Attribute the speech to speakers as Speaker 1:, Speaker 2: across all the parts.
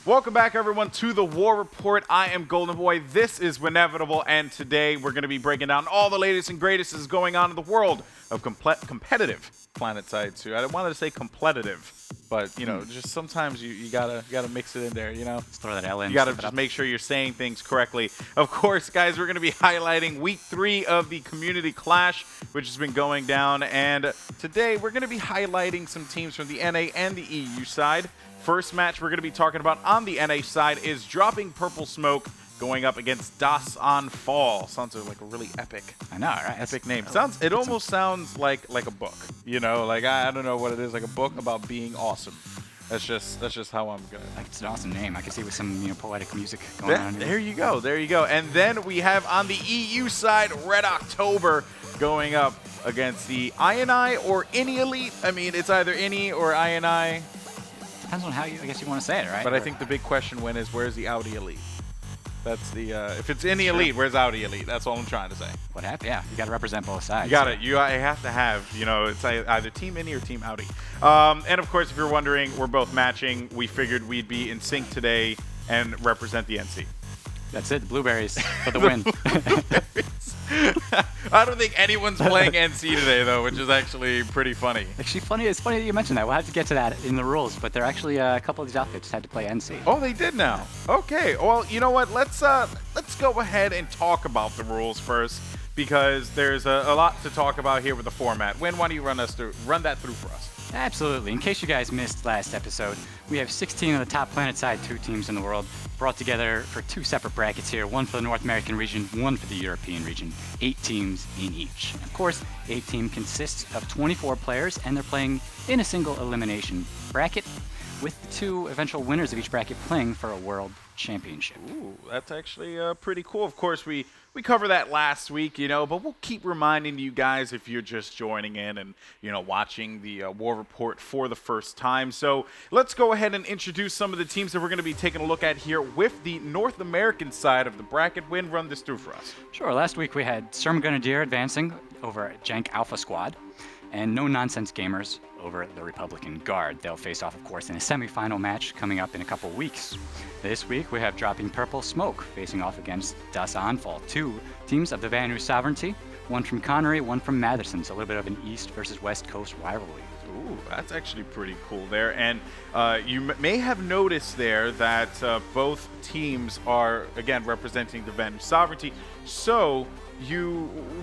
Speaker 1: Welcome back, everyone, to the War Report. I am Golden Boy. This is Inevitable, and today we're going to be breaking down all the latest and greatest is going on in the world of competitive PlanetSide 2. I wanted to say competitive, but you know, just sometimes you gotta mix it in there. You know,
Speaker 2: just throw that L in.
Speaker 1: You gotta just make sure you're saying things correctly. Of course, guys, we're going to be highlighting Week 3 of the Community Clash, which has been going down, and today we're going to be highlighting some teams from the NA and the EU side. First match we're going to be talking about on the NA side is Dropping Purple Smoke going up against Das on Fall. Sounds like a really epic.
Speaker 2: I know, right?
Speaker 1: Epic name. It almost sounds like a book. You know, like I don't know what it is, like a book about being awesome. That's just how I'm good.
Speaker 2: Like, it's an awesome name. I can see with some poetic music going on.
Speaker 1: There you go. There you go. And then we have on the EU side Red October going up against the INI or Any Elite. I mean, it's either Any or INI.
Speaker 2: Depends on how I guess you want to say it, right?
Speaker 1: But I think the big question is where's the Audi Elite? That's the if it's Any Elite, where's Audi Elite? That's all I'm trying to say.
Speaker 2: What happened? Yeah, you got to represent both sides.
Speaker 1: You got it. I have to have, it's either Team Any or Team Audi. And of course, if you're wondering, we're both matching. We figured we'd be in sync today and represent the NC.
Speaker 2: That's it. The blueberries for the win.
Speaker 1: I don't think anyone's playing NC today, though, which is actually pretty funny.
Speaker 2: Actually, funny. It's funny that you mentioned that. We'll have to get to that in the rules, but there are actually a couple of these outfits had to play NC.
Speaker 1: Oh, they did now. Okay. Well, you know what? Let's go ahead and talk about the rules first, because there's a lot to talk about here with the format. Win, why don't you run that through for us?
Speaker 2: Absolutely. In case you guys missed last episode, we have 16 of the top PlanetSide 2 teams in the world brought together for 2 separate brackets here, one for the North American region, one for the European region, 8 teams in each. Of course, 8 team consists of 24 players, and they're playing in a single elimination bracket, with the 2 eventual winners of each bracket playing for a world championship.
Speaker 1: Ooh, that's actually pretty cool. Of course, we covered that last week, but we'll keep reminding you guys if you're just joining in and, watching the War Report for the first time. So let's go ahead and introduce some of the teams that we're going to be taking a look at here with the North American side of the bracket. Win, run this through for us.
Speaker 2: Sure. Last week we had Serm Grenadier advancing over Jank Alpha Squad, and No Nonsense Gamers over the Republican Guard. They'll face off, of course, in a semifinal match coming up in a couple weeks. This week, we have Dropping Purple Smoke facing off against Das Anfall, 2 teams of the Vanu Sovereignty, one from Connery, one from Matherson. So a little bit of an East versus West Coast rivalry.
Speaker 1: Ooh, that's actually pretty cool there. And you may have noticed there that both teams are, again, representing the Vanu Sovereignty. So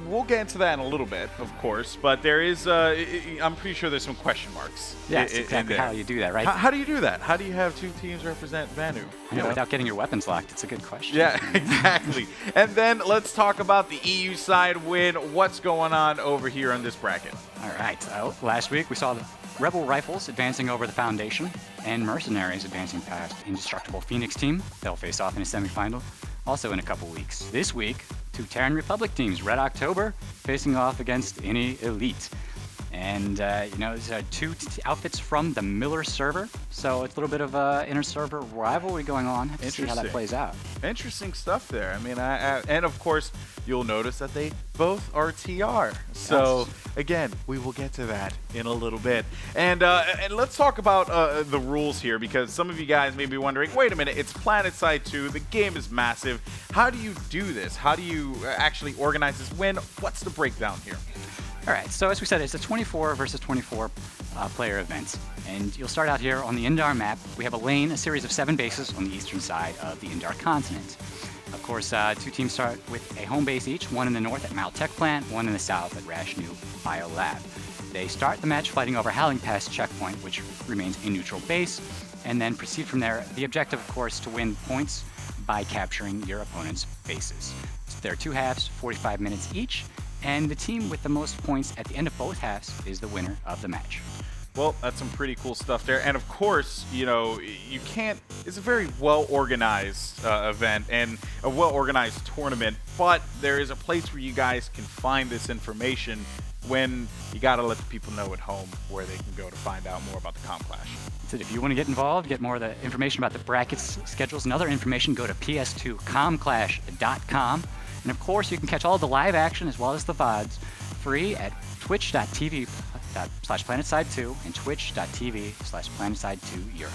Speaker 1: we'll get into that in a little bit, of course, but there is, I'm pretty sure there's some question marks.
Speaker 2: Yeah, that's exactly how you do that, right?
Speaker 1: How do you do that? How do you have 2 teams represent Vanu?
Speaker 2: Without getting your weapons locked, it's a good question.
Speaker 1: Yeah, exactly. And then let's talk about the EU side. Win, what's going on over here in this bracket?
Speaker 2: All right, last week we saw the Rebel Rifles advancing over the Foundation, and Mercenaries advancing past Indestructible Phoenix team. They'll face off in a semifinal, also in a couple weeks. This week, 2 Terran Republic teams, Red October, facing off against Any Elite. And, these are 2 outfits from the Miller server, so it's a little bit of inter-server rivalry going on. Have to see how that plays out.
Speaker 1: Interesting stuff there. I mean, and of course, you'll notice that they both are TR. So, again, we will get to that in a little bit. And let's talk about the rules here, because some of you guys may be wondering, wait a minute, it's PlanetSide 2, the game is massive. How do you do this? How do you actually organize this win? What's the breakdown here?
Speaker 2: All right, so as we said, it's a 24 versus 24 player event. And you'll start out here on the Indar map. We have a lane, a series of 7 bases on the eastern side of the Indar continent. Of course, 2 teams start with a home base each, one in the north at Mal Tech Plant, one in the south at Rashnu Biolab. They start the match fighting over Howling Pass checkpoint, which remains a neutral base, and then proceed from there. The objective, of course, to win points by capturing your opponent's bases. So there are 2 halves, 45 minutes each, and the team with the most points at the end of both halves is the winner of the match.
Speaker 1: Well, that's some pretty cool stuff there. And of course, you can't, it's a very well-organized event and a well-organized tournament, but there is a place where you guys can find this information when you got to let the people know at home where they can go to find out more about the Comp Clash.
Speaker 2: So if you want to get involved, get more of the information about the brackets, schedules, and other information, go to ps2comclash.com. And of course, you can catch all the live action as well as the VODs free at twitch.tv/PlanetSide2 and twitch.tv/PlanetSide2 Europe.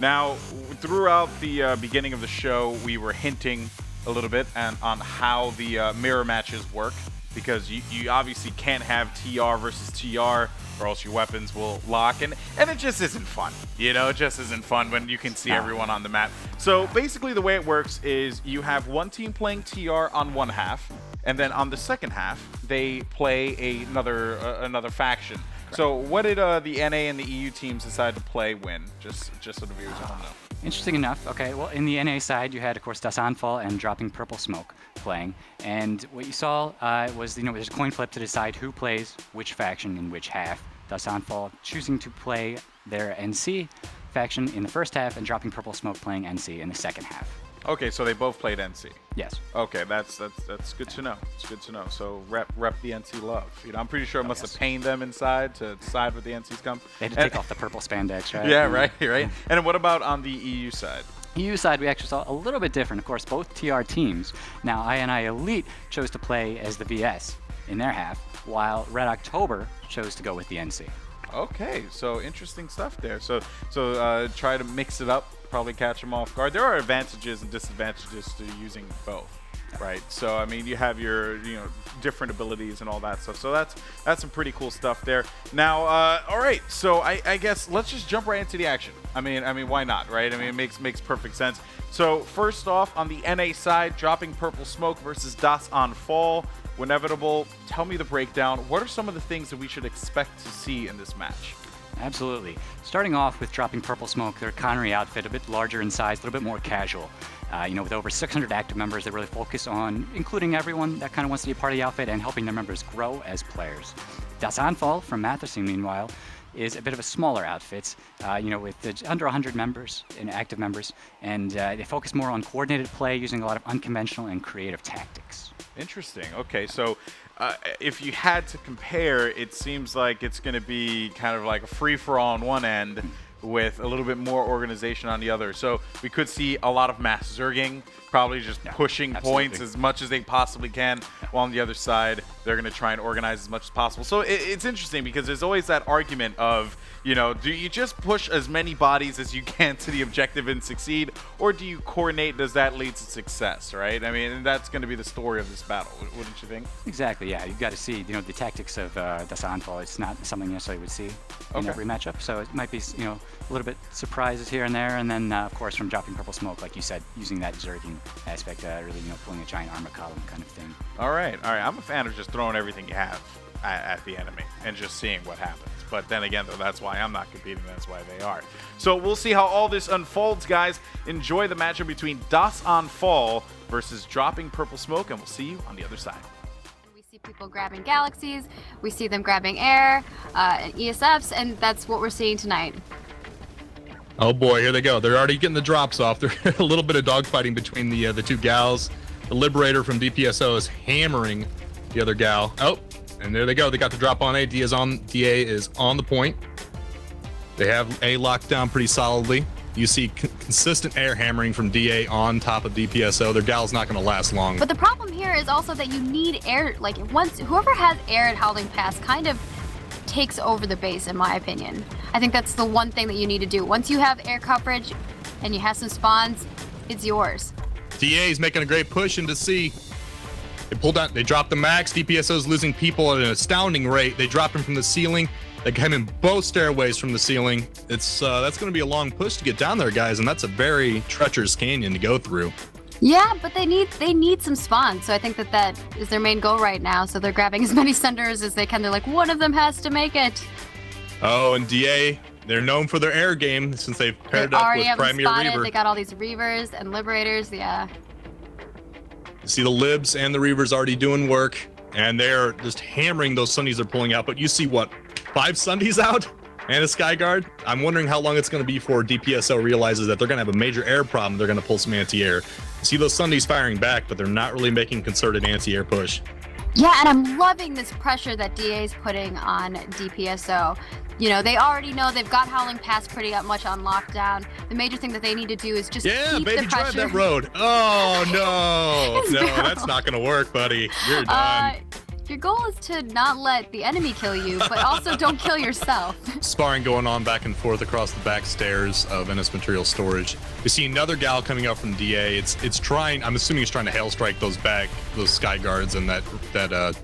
Speaker 1: Now, throughout the beginning of the show, we were hinting a little bit on how the mirror matches work, because you obviously can't have TR versus TR, or else your weapons will lock, and it just isn't fun. You know, it just isn't fun when you can see everyone on the map. So basically the way it works is you have one team playing TR on one half, and then on the second half, they play another faction. Correct. So what did the NA and the EU teams decide to play when? Just so the viewers at home know.
Speaker 2: Interesting enough. Okay, well, in the NA side, you had, of course, Das Anfall and Dropping Purple Smoke playing. And what you saw was, there's a coin flip to decide who plays which faction in which half. Das Anfall choosing to play their NC faction in the first half, and Dropping Purple Smoke playing NC in the second half.
Speaker 1: Okay, so they both played NC.
Speaker 2: Yes.
Speaker 1: Okay, that's good to know. It's good to know. So rep the NC love. I'm pretty sure it must have pained them inside to decide where the NCs come.
Speaker 2: They had to take off the purple spandex, right?
Speaker 1: Yeah, right. And then what about on the EU side?
Speaker 2: EU side, we actually saw a little bit different. Of course, both TR teams. Now, INI Elite chose to play as the VS in their half, while Red October chose to go with the NC.
Speaker 1: Okay, so interesting stuff there. So try to mix it up, probably catch them off guard. There are advantages and disadvantages to using both, right? So I mean, you have your different abilities and all that stuff. So that's some pretty cool stuff there. Now, all right. So I guess let's just jump right into the action. I mean, why not, right? I mean, it makes perfect sense. So first off, on the NA side, Dropping Purple Smoke versus Das Anfall. Inevitable, tell me the breakdown. What are some of the things that we should expect to see in this match?
Speaker 2: Absolutely. Starting off with Dropping Purple Smoke, their Connery outfit, a bit larger in size, a little bit more casual. With over 600 active members, they really focus on including everyone that kind of wants to be a part of the outfit and helping their members grow as players. Das Anfall from Matheson, meanwhile, is a bit of a smaller outfit, with under 100 members and active members, and they focus more on coordinated play using a lot of unconventional and creative tactics.
Speaker 1: Interesting. Okay, so if you had to compare, it seems like it's going to be kind of like a free-for-all on one end with a little bit more organization on the other. So we could see a lot of mass zerging, probably just pushing points as much as they possibly can, while on the other side, they're going to try and organize as much as possible. So it's interesting because there's always that argument of, do you just push as many bodies as you can to the objective and succeed, or do you coordinate? Does that lead to success, right? I mean, that's going to be the story of this battle, wouldn't you think?
Speaker 2: Exactly, yeah. You've got to see, the tactics of Das Anfall. It's not something you necessarily would see in every matchup, so it might be, a little bit surprises here and there, and then, of course, from Dropping Purple Smoke, like you said, using that zerging aspect, really, pulling a giant armor column kind of thing.
Speaker 1: All right. I'm a fan of just throwing everything you have at the enemy and just seeing what happens. But then again, though, that's why I'm not competing. That's why they are. So we'll see how all this unfolds, guys. Enjoy the matchup between Das Anfall versus Dropping Purple Smoke, and we'll see you on the other side.
Speaker 3: We see people grabbing galaxies. We see them grabbing air and ESFs, and that's what we're seeing tonight.
Speaker 4: Oh boy, here they go. They're already getting the drops off. There's a little bit of dogfighting between the two gals. The Liberator from DPSO is hammering the other gal. Oh, and there they go. They got the drop on A. DA is on the point. They have A locked down pretty solidly. You see consistent air hammering from DA on top of DPSO. Their gal's not going to last long.
Speaker 3: But the problem here is also that you need air. Like, once whoever has air at Howling Pass kind of takes over the base, in my opinion. I think that's the one thing that you need to do. Once you have air coverage and you have some spawns, it's yours.
Speaker 4: DA is making a great push into C. They pulled out, they dropped the max. DPSO is losing people at an astounding rate. They dropped him from the ceiling. They came in both stairways from the ceiling. It's that's going to be a long push to get down there, guys, and that's a very treacherous canyon to go through.
Speaker 3: Yeah, but they need some spawns, so I think that is their main goal right now. So they're grabbing as many Sunders as they can. They're like, one of them has to make it.
Speaker 4: Oh, and DA, they're known for their air game since they've paired up with Premier Reaver.
Speaker 3: They got all these Reavers and Liberators, yeah.
Speaker 4: You see the Libs and the Reavers already doing work, and they're just hammering those Sundies they're pulling out. But you see, what, 5 Sundies out? And a Skyguard? I'm wondering how long it's going to be before DPSO realizes that they're going to have a major air problem. They're going to pull some anti-air. You see those Sundies firing back, but they're not really making concerted anti-air push.
Speaker 3: Yeah, and I'm loving this pressure that DA is putting on DPSO. They already know they've got Howling Pass pretty much on lockdown. The major thing that they need to do is just keep the pressure.
Speaker 4: Drive that road. Oh, no. No, that's not going to work, buddy. You're done.
Speaker 3: Your goal is to not let the enemy kill you, but also don't kill yourself.
Speaker 4: Sparring going on back and forth across the back stairs of Ennis Material Storage. We see another gal coming up from DA. It's trying. I'm assuming it's trying to hail strike those sky guards and that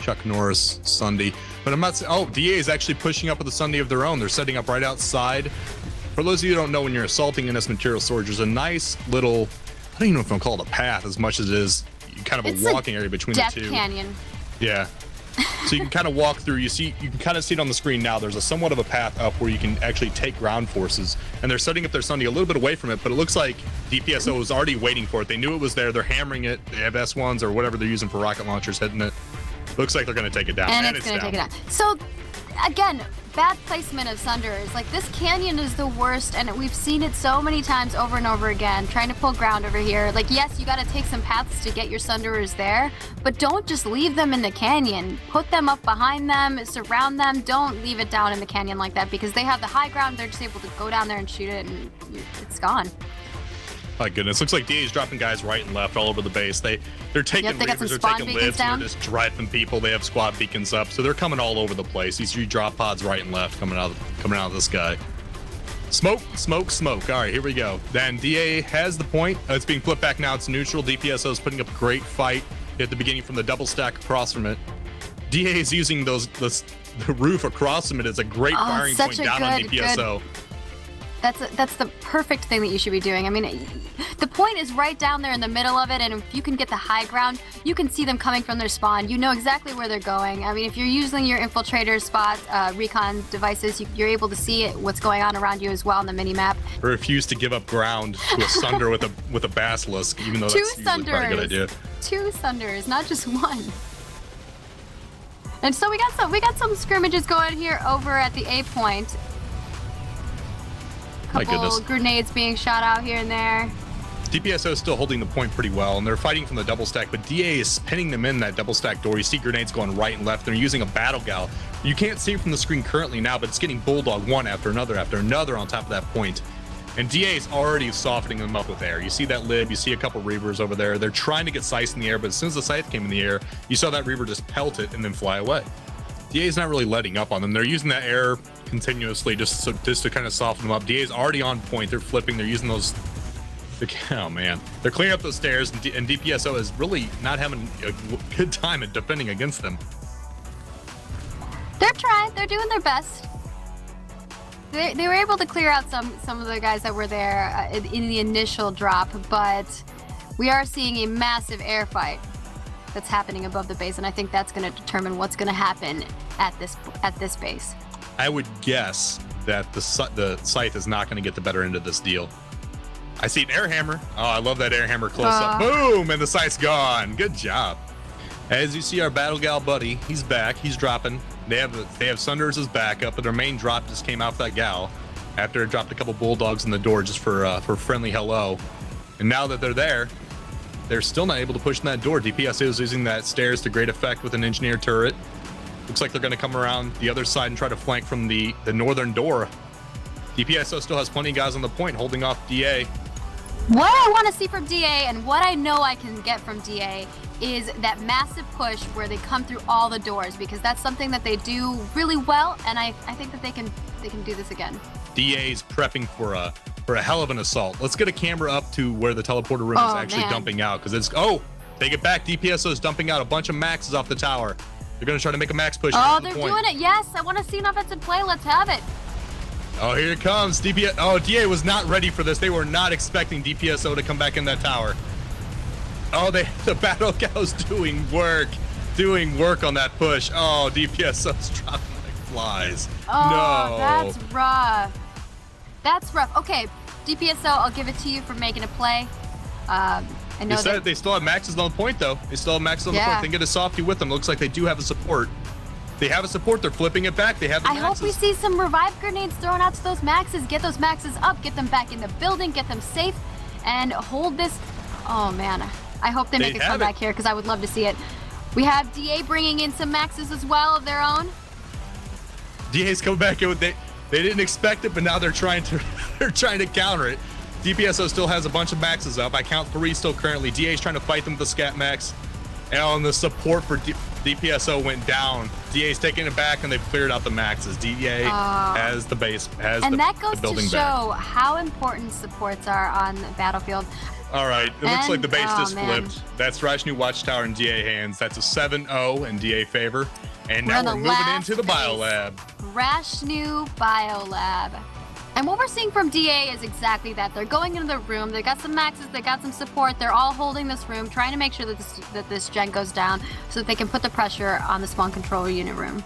Speaker 4: Chuck Norris Sunday. But I'm not. Oh, DA is actually pushing up with a Sunday of their own. They're setting up right outside. For those of you who don't know, when you're assaulting Ennis Material Storage, there's a nice little. I don't even know if I'm call it a path as much as it is kind of a walking area between the two.
Speaker 3: Death Canyon.
Speaker 4: Yeah. So you can kind of walk through. You can kind of see it on the screen now. There's a somewhat of a path up where you can actually take ground forces, and they're setting up their Sunday a little bit away from it. But it looks like DPSO was already waiting for it. They knew it was there. They're hammering it. They have S1s or whatever they're using for rocket launchers hitting it. Looks like they're going to take it down.
Speaker 3: And it's going to take it down. So, again, bad placement of Sunders. Like, this canyon is the worst, and we've seen it so many times over and over again, trying to pull ground over here. Like, yes, you got to take some paths to get your Sunderers there, but don't just leave them in the canyon. Put them up behind them, surround them. Don't leave it down in the canyon like that, because they have the high ground. They're just able to go down there and shoot it, and it's gone.
Speaker 4: My goodness, looks like DA's dropping guys right and left all over the base. They're taking Reavers, they're taking lids, they're just driving people. They have squad beacons up, so they're coming all over the place. These 3 drop pods right and left coming out of the sky. Smoke, smoke, smoke. All right, here we go. Then DA has the point. It's being flipped back now. It's neutral. DPSO is putting up a great fight at the beginning from the double stack across from it. DA is using the roof across from it as a great firing point down on DPSO.
Speaker 3: That's the perfect thing that you should be doing. I mean, the point is right down there in the middle of it, and if you can get the high ground, you can see them coming from their spawn. You know exactly where they're going. I mean, if you're using your infiltrator spot recon devices, you're able to see what's going on around you as well on the mini-map.
Speaker 4: I refuse to give up ground to a Sunder with a Basilisk, even though that's usually probably a good idea. 2
Speaker 3: Sunders, not just 1. And so we got some scrimmages going here over at the A point. Couple grenades being shot out here and there.
Speaker 4: DPSO is still holding the point pretty well, and they're fighting from the double stack, but DA is pinning them in that double stack door. You see grenades going right and left. They're using a battle gal. You can't see it from the screen currently now, but it's getting bulldog one after another on top of that point. And DA is already softening them up with air. You see that lib, you see a couple Reavers over there. They're trying to get Scythe in the air, but as soon as the Scythe came in the air, you saw that Reaver just pelt it and then fly away. DA is not really letting up on them. They're using that air continuously just to kind of soften them up. DA is already on point. They're flipping. They're using those. Oh man, they're clearing up those stairs, and DPSO is really not having a good time at defending against them.
Speaker 3: They're trying. They're doing their best. They were able to clear out some of the guys that were there in the initial drop, but we are seeing a massive air fight that's happening above the base, and I think that's going to determine what's going to happen at this base.
Speaker 4: I would guess that the Scythe is not going to get the better end of this deal. I see an air hammer. Oh, I love that air hammer close up. Boom, and the Scythe's gone. Good job. As you see, our battle gal buddy, he's back. He's dropping. They have Sunders as backup, but their main drop just came out for that gal after it dropped a couple bulldogs in the door just for friendly hello. And now that they're there, they're still not able to push in that door. DPSO is using that stairs to great effect with an engineered turret. Looks like they're going to come around the other side and try to flank from the northern door. DPSO still has plenty of guys on the point holding off DA.
Speaker 3: What I want to see from DA, and what I know I can get from DA, is that massive push where they come through all the doors, because that's something that they do really well, and I think that they can do this again.
Speaker 4: DA's prepping for a hell of an assault. Let's get a camera up to where the teleporter room is actually dumping out, because it's take it back. DPSO is dumping out a bunch of maxes off the tower. They're going to try to make a max push.
Speaker 3: Oh, they're doing it. Yes, I want to see an offensive play. Let's have it.
Speaker 4: Oh, here it comes. DA was not ready for this. They were not expecting DPSO to come back in that tower. Oh, the battle gal's doing work on that push. Oh, DPSO's dropping like flies.
Speaker 3: Oh,
Speaker 4: no.
Speaker 3: That's rough. That's rough. Okay, DPSO, I'll give it to you for making a play. I know
Speaker 4: they still have maxes on the point, though. They still have maxes on the point. They can get a softy with them. Looks like they do have a support. They have a support. They're flipping it back. They have the maxes.
Speaker 3: I hope we see some revive grenades thrown out to those maxes. Get those maxes up. Get them back in the building. Get them safe. And hold this. Oh, man. I hope they make a comeback here, because I would love to see it. We have DA bringing in some maxes as well of their own.
Speaker 4: DA's coming back in with they didn't expect it, but now they're trying to counter it. DPSO still has a bunch of maxes up. I count 3 still currently. DA's trying to fight them with the scat max. And the support for DPSO went down. DA's taking it back, and they've cleared out the maxes. DA has the base, has
Speaker 3: and
Speaker 4: the,
Speaker 3: that goes
Speaker 4: the building
Speaker 3: to show how important supports are on the battlefield.
Speaker 4: All right, it looks like the base just
Speaker 3: man.
Speaker 4: flipped. That's Rajnu Watchtower in DA hands. That's a 7-0 in DA favor. And now we're moving into the Biolab.
Speaker 3: Rashnu Biolab. And what we're seeing from DA is exactly that. They're going into the room. They got some maxes. They got some support. They're all holding this room, trying to make sure that this gen goes down so that they can put the pressure on the spawn controller unit room.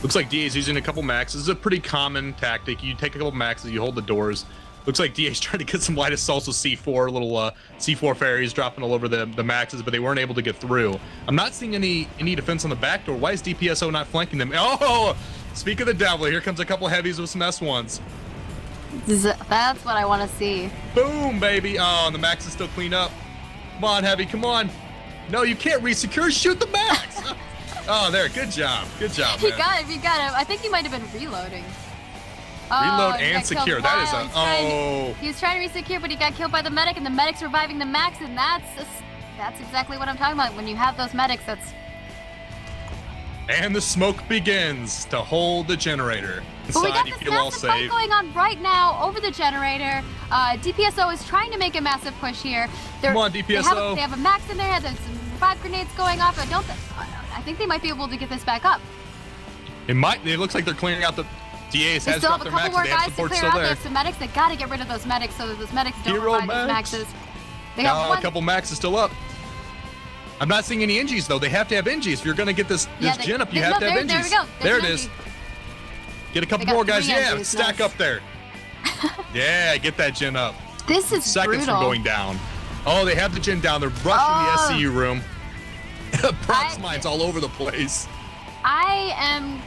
Speaker 4: Looks like DA's using a couple maxes. It's a pretty common tactic. You take a couple maxes, you hold the doors. Looks like DA's trying to get some light assaults with C4, little C4 fairies dropping all over the maxes, but they weren't able to get through. I'm not seeing any defense on the back door. Why is DPSO not flanking them? Oh, speak of the devil, here comes a couple heavies with some S1s.
Speaker 3: That's what I want to see.
Speaker 4: Boom, baby. Oh, and the max is still cleaned up. Come on, heavy, come on. No, you can't resecure. Shoot the max. Oh, there. Good job. Good job, man.
Speaker 3: He got him. I think he might have been reloading.
Speaker 4: Reload
Speaker 3: he
Speaker 4: and
Speaker 3: got killed.
Speaker 4: secure. That is a
Speaker 3: He was trying to resecure, but he got killed by the medic, and the medic's reviving the max, and that's exactly what I'm talking about. When you have those medics, that's.
Speaker 4: And the smoke begins to hold the generator.
Speaker 3: But we
Speaker 4: Inside,
Speaker 3: got
Speaker 4: you
Speaker 3: this
Speaker 4: feel all
Speaker 3: massive fight
Speaker 4: safe.
Speaker 3: going on right now over the generator. DPSO is trying to make a massive push here.
Speaker 4: Come on, DPSO.
Speaker 3: They have a max in there. There's some revive grenades going off. I think they might be able to get this back up.
Speaker 4: It looks like they're clearing out the DAs.
Speaker 3: They
Speaker 4: Has
Speaker 3: still have
Speaker 4: dropped
Speaker 3: a
Speaker 4: their
Speaker 3: couple
Speaker 4: maxes.
Speaker 3: more
Speaker 4: They have
Speaker 3: guys to
Speaker 4: support
Speaker 3: clear
Speaker 4: still
Speaker 3: out. They
Speaker 4: there.
Speaker 3: have some medics. They got to get rid of those medics so that those medics don't
Speaker 4: Hero
Speaker 3: revive those
Speaker 4: max.
Speaker 3: maxes. They got one.
Speaker 4: A couple maxes still up. I'm not seeing any NGs though. They have to have NGs. If you're going to get this gen up, you have to have NGs.
Speaker 3: There we go.
Speaker 4: There it is. Get a couple
Speaker 3: They got
Speaker 4: more guys.
Speaker 3: 3
Speaker 4: Yeah,
Speaker 3: NGs,
Speaker 4: stack
Speaker 3: nice.
Speaker 4: up there. Yeah, get that gen up.
Speaker 3: This is
Speaker 4: Seconds
Speaker 3: brutal.
Speaker 4: from going down. Oh, they have the gen down. They're rushing the SCU room. Prox mines all over the place.
Speaker 3: I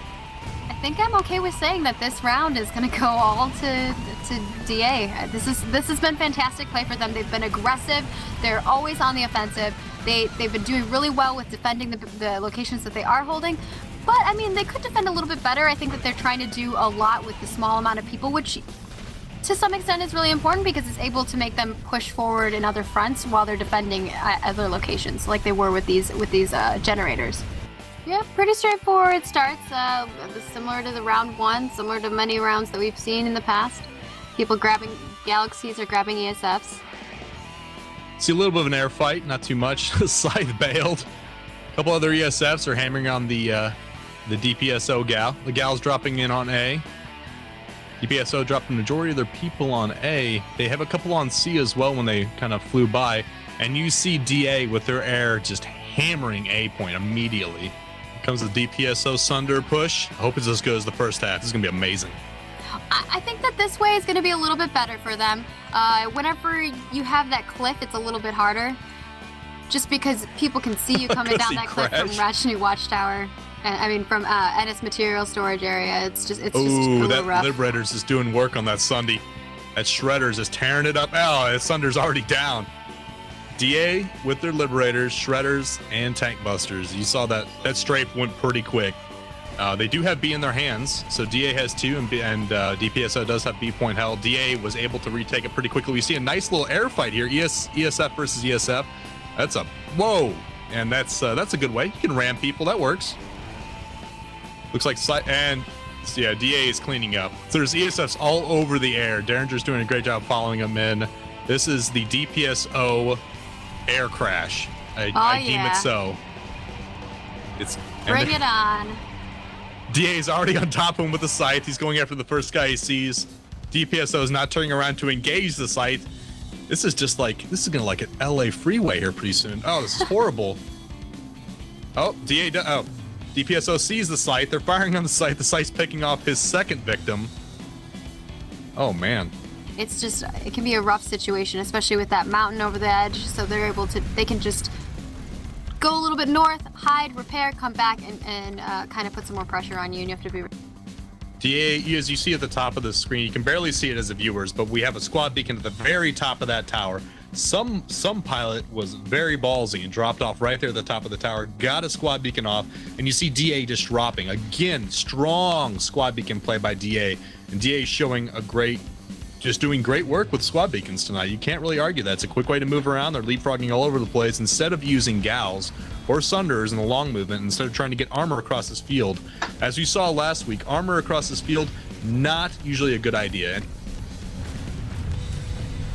Speaker 3: think I'm okay with saying that this round is going to go all to DA. This has been fantastic play for them. They've been aggressive. They're always on the offensive. They've been doing really well with defending the locations that they are holding. But I mean, they could defend a little bit better. I think that they're trying to do a lot with the small amount of people, which to some extent is really important because it's able to make them push forward in other fronts while they're defending other locations, like they were with these generators. Yeah, pretty straightforward starts, similar to the round one, similar to many rounds that we've seen in the past. People grabbing galaxies or grabbing ESFs.
Speaker 4: See a little bit of an air fight, not too much. Scythe bailed. A couple other ESFs are hammering on the DPSO gal. The gal's dropping in on A. DPSO dropped the majority of their people on A. They have a couple on C as well when they kind of flew by. And you see DA with their air just hammering A point immediately. Here comes the DPSO Sunder push. I hope it's as good as the first half. This is going to be amazing.
Speaker 3: I think that this way is going to be a little bit better for them. Whenever you have that cliff, it's a little bit harder. Just because people can see you coming down that cliff from Rajnu Watchtower. I mean, from Ennis Material Storage Area. It's just a little rough.
Speaker 4: Liberators is doing work on that Sunday. That Shredders is tearing it up. Oh, that Sunder's already down. DA with their Liberators, Shredders, and Tank Busters. You saw that strafe went pretty quick. They do have B in their hands, so DA has 2, and DPSO does have B point held. DA was able to retake it pretty quickly. We see a nice little air fight here. ESF versus ESF. That's a whoa, and that's a good way. You can ram people. That works. Looks like DA is cleaning up. So there's ESFs all over the air. Derringer's doing a great job following them in. This is the DPSO air crash. I deem it so.
Speaker 3: Bring it on.
Speaker 4: DA is already on top of him with the scythe. He's going after the first guy he sees. DPSO is not turning around to engage the scythe. This is gonna like an LA freeway here pretty soon. Oh, this is horrible. DPSO sees the scythe. They're firing on the scythe. The scythe's picking off his second victim. Oh man.
Speaker 3: It can be a rough situation, especially with that mountain over the edge. So they can just go a little bit north, hide, repair, come back, and kind of put some more pressure on you. And you have to be.
Speaker 4: DA, as you see at the top of the screen, you can barely see it as the viewers, but we have a squad beacon at the very top of that tower. Some pilot was very ballsy and dropped off right there at the top of the tower, got a squad beacon off, and you see DA just dropping. Again, strong squad beacon play by DA, and DA showing a great just doing great work with squad beacons tonight. You can't really argue that. It's a quick way to move around. They're leapfrogging all over the place. Instead of using gals or sunders in the long movement, instead of trying to get armor across this field, as we saw last week, armor across this field, not usually a good idea.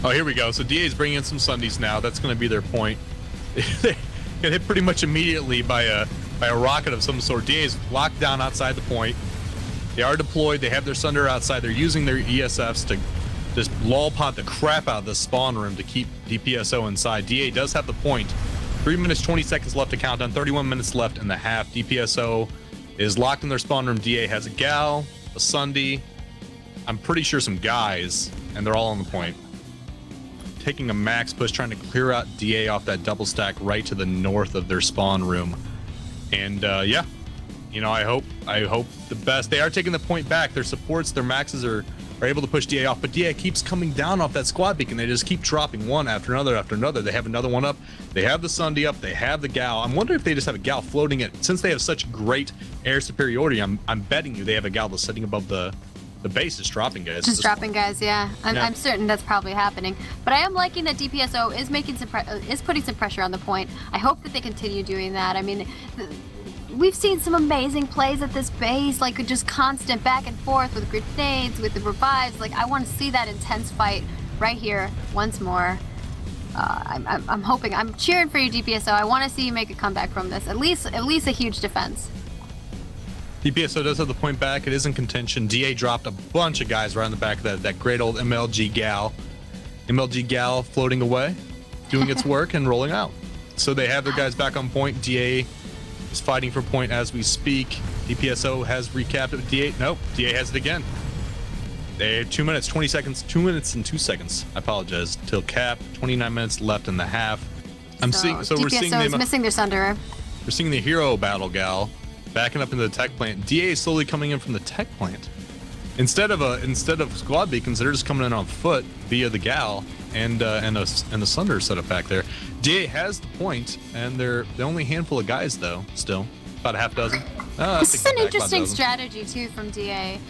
Speaker 4: Oh, here we go. So DA's bringing in some Sundies now. That's going to be their point. They get hit pretty much immediately by a rocket of some sort. DA's locked down outside the point. They are deployed. They have their Sunder outside. They're using their ESFs to just lolpot the crap out of the spawn room to keep DPSO inside. DA does have the point. 3 minutes, 20 seconds left to count on. 31 minutes left in the half. DPSO is locked in their spawn room. DA has a gal, a Sundy, I'm pretty sure some guys, and they're all on the point. Taking a max push, trying to clear out DA off that double stack right to the north of their spawn room. And yeah, you know, I hope the best. They are taking the point back. Their supports, their maxes are able to push DA off, but DA keeps coming down off that squad beacon. They just keep dropping one after another after another. They have another one up. They have the Sunday up. They have the gal. I'm wondering if they just have a gal floating it. Since they have such great air superiority, I'm betting you they have a gal that's sitting above the base, just dropping guys.
Speaker 3: Just dropping guys, yeah. I'm certain that's probably happening. But I am liking that DPSO is making is putting some pressure on the point. I hope that they continue doing that. I mean, we've seen some amazing plays at this base, like just constant back and forth with grenades, with the revives. Like, I want to see that intense fight right here once more. I'm hoping, I'm cheering for you, DPSO. I want to see you make a comeback from this. At least a huge defense.
Speaker 4: DPSO does have the point back. It is in contention. DA dropped a bunch of guys right on the back of that great old MLG gal. MLG gal floating away, doing its work and rolling out. So they have their guys back on point. DA is fighting for point as we speak. DPSO has recapped it with DA. Nope, DA has it again. They have 2 minutes, 20 seconds, 2 minutes and 2 seconds. I apologize. Till cap, 29 minutes left in the half. We're seeing
Speaker 3: DPSO is missing their Sunderer.
Speaker 4: We're seeing the hero battle gal backing up into the tech plant. DA is slowly coming in from the tech plant. Instead of squad beacons, they're just coming in on foot via the gal and the Sunder setup back there. DA has the point, and they're the only handful of guys though. Still, about a half dozen.
Speaker 3: This is an interesting strategy too from DA.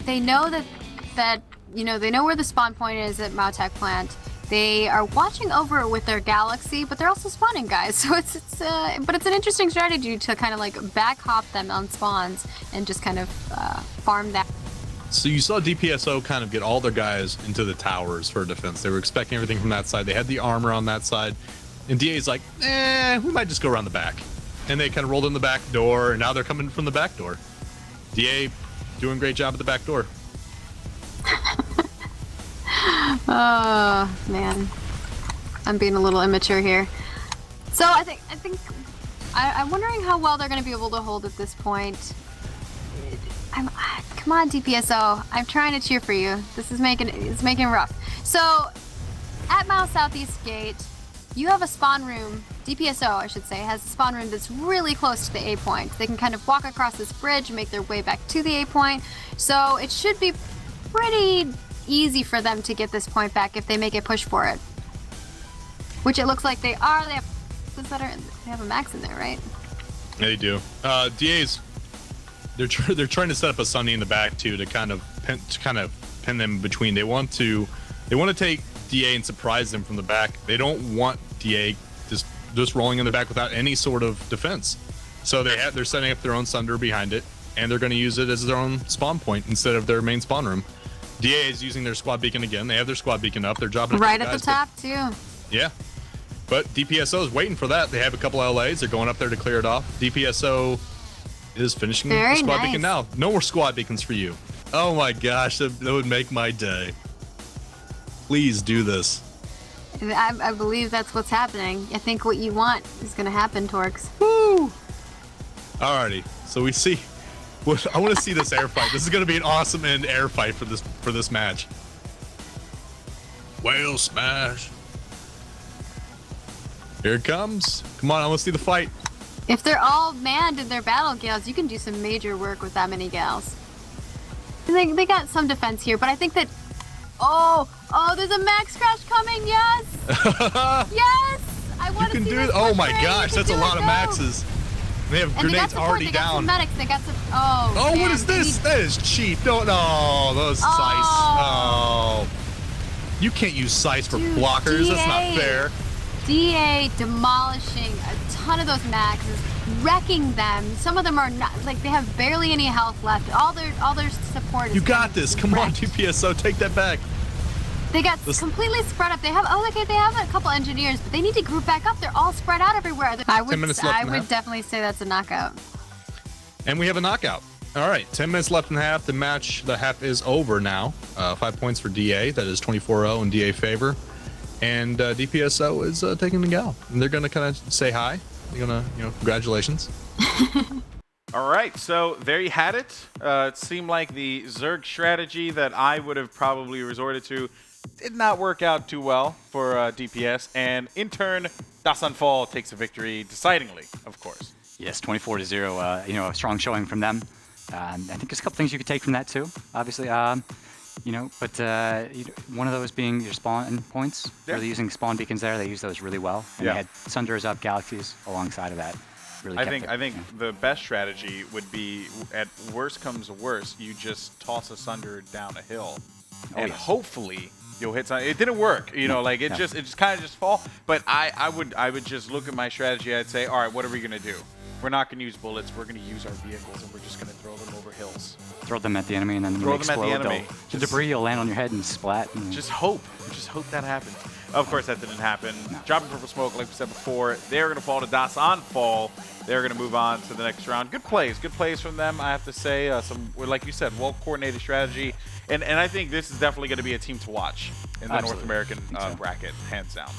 Speaker 3: They know that you know, they know where the spawn point is at Mao Tech plant. They are watching over it with their galaxy, but they're also spawning guys. So it's an interesting strategy to kind of like back hop them on spawns and just kind of farm that.
Speaker 4: So you saw DPSO kind of get all their guys into the towers for defense. They were expecting everything from that side. They had the armor on that side, and DA's like, we might just go around the back. And they kind of rolled in the back door, and now they're coming from the back door. DA doing a great job at the back door.
Speaker 3: Oh man, I'm being a little immature here. So I'm wondering how well they're going to be able to hold at this point. Come on, DPSO. I'm trying to cheer for you. This is making it rough. So at Mile Southeast Gate, you have a spawn room. DPSO, I should say, has a spawn room that's really close to the A point. They can kind of walk across this bridge and make their way back to the A point. So it should be pretty easy for them to get this point back if they make a push for it. Which it looks like they are. They have a max in there, right?
Speaker 4: Yeah, they do. DA's they're trying to set up a Sunny in the back too to kind of pin them between. They want to take DA and surprise them from the back. They don't want DA just rolling in the back without any sort of defense. So they're setting up their own Sunder behind it, and they're going to use it as their own spawn point instead of their main spawn room. DA is using their squad beacon again. They have their squad beacon up. They're dropping
Speaker 3: right at the top too.
Speaker 4: Yeah, but DPSO is waiting for that. They have a couple LAs. They're going up there to clear it off. DPSO is finishing the squad beacon now. No more squad beacons for you. Oh my gosh, that would make my day. Please do this.
Speaker 3: I believe that's what's happening. I think what you want is going to happen, Torx.
Speaker 4: Woo! Alrighty, so we see. I want to see this air fight. This is going to be an awesome end air fight for this match. Whale smash. Here it comes. Come on, I want to see the fight.
Speaker 3: If they're all manned in their battle gals, you can do some major work with that many gals. They got some defense here, but I think that... Oh, there's a max crash coming, yes! Yes! I want to see this.
Speaker 4: Oh my gosh, that's a lot of maxes. They have grenades already down.
Speaker 3: They got some. Oh,
Speaker 4: what is this? That is cheap. No, that was size. Oh. You can't use sights for
Speaker 3: Dude,
Speaker 4: blockers. That's not fair.
Speaker 3: DA demolishing a ton of those maxes, wrecking them. Some of them are not, like, they have barely any health left. All their support is
Speaker 4: You got this. Come on, DPSO, take that back.
Speaker 3: They got completely spread up. They have they have a couple engineers, but they need to group back up. They're all spread out everywhere. I would definitely say that's a knockout.
Speaker 4: And we have a knockout. All right, 10 minutes left in the half. The half is over now. 5 points for DA. That is 24-0 in DA favor. And DPSO is taking the gal. And they're going to kind of say hi. They're going to, congratulations.
Speaker 1: All right, so there you had it. It seemed like the Zerg strategy that I would have probably resorted to did not work out too well for DPS. And in turn, Dasanfall takes a victory decidingly, of course.
Speaker 2: Yes, 24-0. A strong showing from them. I think there's a couple things you could take from that too. Obviously, one of those being your spawn points.
Speaker 1: Yeah.
Speaker 2: Really using spawn beacons there. They use those really well. And they had Sunders up, Galaxies alongside of that. Really
Speaker 1: I think the best strategy would be, at worst comes to worst, you just toss a Sunder down a hill, and hopefully you'll hit something. It didn't work, it just kind of just fall. But I would just look at my strategy. I'd say, all right, what are we gonna do? We're not gonna use bullets. We're gonna use our vehicles, and we're just gonna throw them over hills.
Speaker 2: Throw them at the enemy, and then
Speaker 1: throw
Speaker 2: when they explode,
Speaker 1: them at the enemy.
Speaker 2: The debris will land on your head and splat. And
Speaker 1: just hope that happens. Of course, that didn't happen.
Speaker 2: No.
Speaker 1: Dropping Purple Smoke, like we said before, they're going to fall to Dasanfall. They're going to move on to the next round. Good plays from them, I have to say. Like you said, well-coordinated strategy. And I think this is definitely going to be a team to watch in the North American bracket, hands down.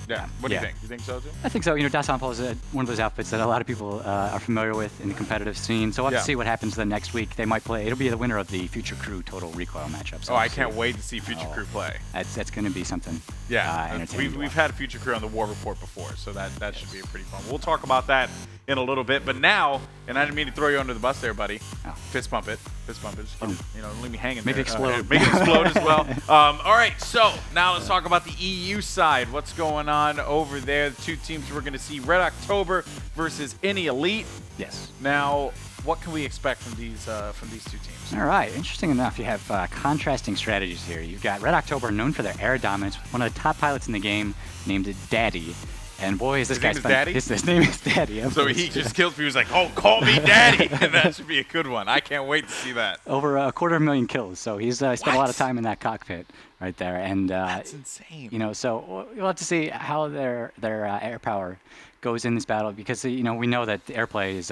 Speaker 1: Yeah. What do you think? You think so, too?
Speaker 2: I think so. Dasanfall is one of those outfits that a lot of people are familiar with in the competitive scene. So we'll have to see what happens the next week. They might play. It'll be the winner of the Future Crew Total Recoil matchup. So
Speaker 1: I can't wait to see Future Crew play.
Speaker 2: That's going to be something.
Speaker 1: Yeah,
Speaker 2: entertaining.
Speaker 1: We've had Future Crew on the War Report before, so that should be pretty fun. We'll talk about that in a little bit. But now, and I didn't mean to throw you under the bus there, buddy. Oh. Fist bump it. Just leave me hanging.
Speaker 2: Maybe explode.
Speaker 1: Make it explode as well. All right, so now let's talk about the EU side. What's going on over there? The two teams we're going to see: Red October versus Any Elite.
Speaker 2: Yes.
Speaker 1: Now, what can we expect from these two teams?
Speaker 2: All right. Interesting enough, you have contrasting strategies here. You've got Red October, known for their air dominance, one of the top pilots in the game, named Daddy. And boy, is this guy's fun. His name is Daddy.
Speaker 1: So he just kills people. He's like, oh, call me Daddy. And that should be a good one. I can't wait to see that.
Speaker 2: Over 250,000 kills. So he's spent a lot of time in that cockpit right there. And
Speaker 1: that's insane.
Speaker 2: So we'll have to see how their air power goes in this battle, because we know that the airplay is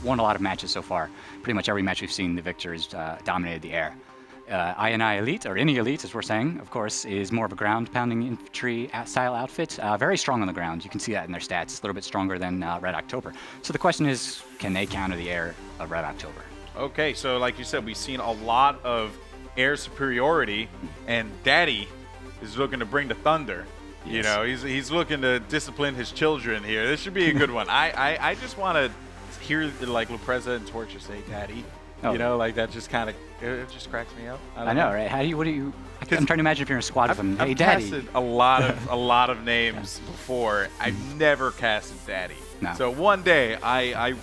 Speaker 2: won a lot of matches so far. Pretty much every match we've seen, the victor has dominated the air. INI Elite, or Any Elite, as we're saying, of course, is more of a ground-pounding infantry style outfit. Very strong on the ground. You can see that in their stats. A little bit stronger than Red October. So the question is, can they counter the air of Red October?
Speaker 1: Okay, so like you said, we've seen a lot of air superiority, and Daddy is looking to bring the thunder. Yes. He's looking to discipline his children here. This should be a good one. I just want to hear like Lupreza and Torture say Daddy. Like that just kind of, it just cracks me up.
Speaker 2: I know, right? I'm trying to imagine if you're in a squad with him. Hey,
Speaker 1: I've
Speaker 2: Daddy.
Speaker 1: casted a lot of names before. I've never casted Daddy.
Speaker 2: No.
Speaker 1: So one day I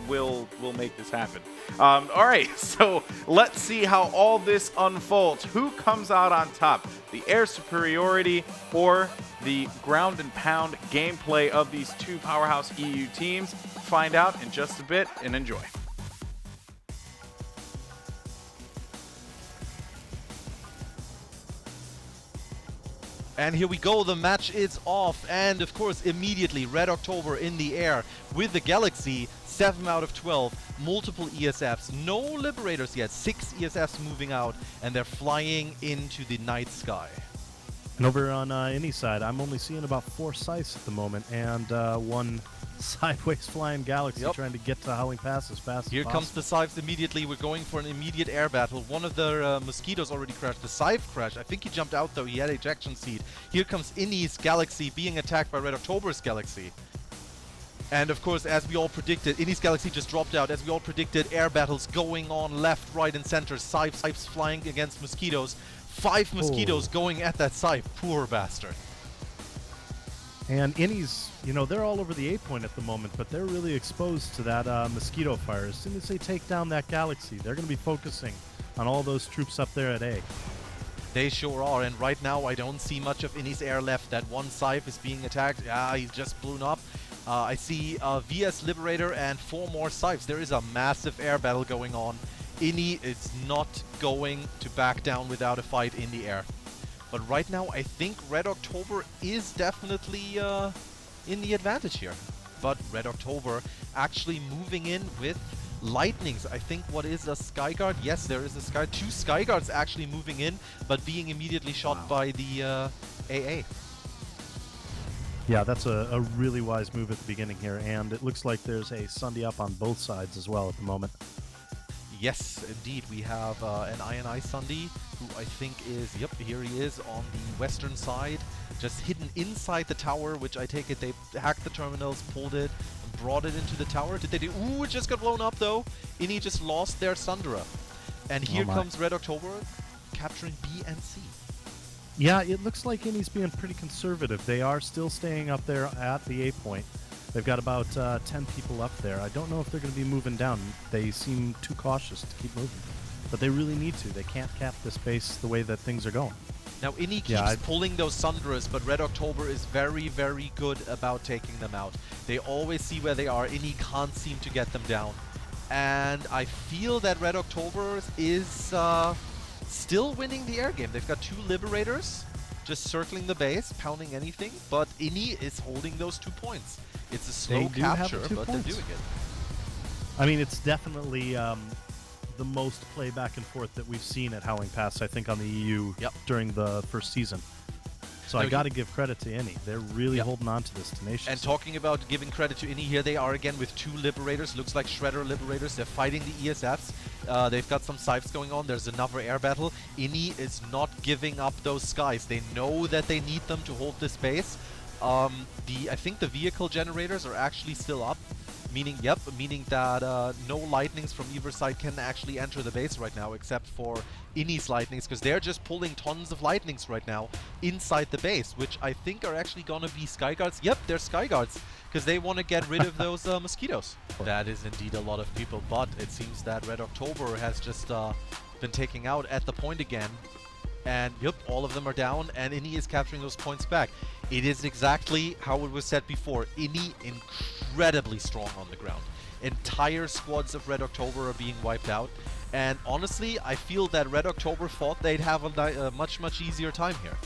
Speaker 1: will make this happen. All right, so let's see how all this unfolds. Who comes out on top? The air superiority or the ground and pound gameplay of these two powerhouse EU teams? Find out in just a bit and enjoy.
Speaker 5: And here we go, the match is off, and of course immediately Red October in the air with the Galaxy, 7 out of 12, multiple ESFs, no Liberators yet, 6 ESFs moving out, and they're flying into the night sky.
Speaker 6: And over on any side, I'm only seeing about 4 scythes at the moment, and 1 sideways flying Galaxy trying to get to Howling Pass as fast as possible.
Speaker 5: Here comes the Scythes immediately. We're going for an immediate air battle. One of the Mosquitoes already crashed. The Scythe crashed. I think he jumped out though. He had ejection seat. Here comes Innie's Galaxy being attacked by Red October's Galaxy. And of course, as we all predicted, Innie's Galaxy just dropped out. As we all predicted, air battles going on left, right, and center. Scythes flying against Mosquitoes. 5 Mosquitoes going at that Scythe. Poor bastard.
Speaker 6: And Innie's, they're all over the A point at the moment, but they're really exposed to that Mosquito fire. As soon as they take down that Galaxy, they're going to be focusing on all those troops up there at A.
Speaker 5: They sure are, and right now I don't see much of Innie's air left. That one Scythe is being attacked. Yeah, he's just blown up. I see VS Liberator and 4 more Scythes. There is a massive air battle going on. Innie is not going to back down without a fight in the air. But right now, I think Red October is definitely in the advantage here. But Red October actually moving in with Lightnings. I think what is a Skyguard? Yes, there is a Sky. 2 Skyguards actually moving in, but being immediately shot by the AA.
Speaker 6: Yeah, that's a really wise move at the beginning here, and it looks like there's a Sunday up on both sides as well at the moment.
Speaker 5: Yes, indeed. We have an INI Sunday, who I think is, yep, here he is on the western side, just hidden inside the tower, which I take it they hacked the terminals, pulled it, and brought it into the tower. Did they do? Ooh, it just got blown up though. Innie just lost their Sundra. And here comes Red October capturing B and C.
Speaker 6: Yeah, it looks like Innie's being pretty conservative. They are still staying up there at the A point. They've got about 10 people up there. I don't know if they're going to be moving down. They seem too cautious to keep moving. But they really need to. They can't cap this base the way that things are going.
Speaker 5: Now, Innie keeps pulling those Sundras, but Red October is very, very good about taking them out. They always see where they are. Innie can't seem to get them down. And I feel that Red October is still winning the air game. They've got 2 Liberators just circling the base, pounding anything, but Innie is holding those 2 points. It's a slow capture, but they're doing it.
Speaker 6: I mean, it's definitely the most play back and forth that we've seen at Howling Pass, I think, on the EU during the first season. So I got to give credit to Innie. They're really holding on to this tenaciously.
Speaker 5: And talking about giving credit to Innie, here they are again with 2 Liberators. Looks like Shredder Liberators. They're fighting the ESFs. They've got some Scythes going on. There's another air battle. Innie is not giving up those skies. They know that they need them to hold this base. I think the vehicle generators are actually still up. Meaning that no lightnings from either side can actually enter the base right now, except for Innie's lightnings, because they're just pulling tons of lightnings right now inside the base, which I think are actually gonna be Skyguards. Yep, they're Skyguards, because they want to get rid of those mosquitoes. That is indeed a lot of people, but it seems that Red October has just been taken out at the point again. And yep, all of them are down, and Innie is capturing those points back. It is exactly how it was said before. Innie incredibly strong on the ground. Entire squads of Red October are being wiped out. And honestly, I feel that Red October thought they'd have a much, much easier time here.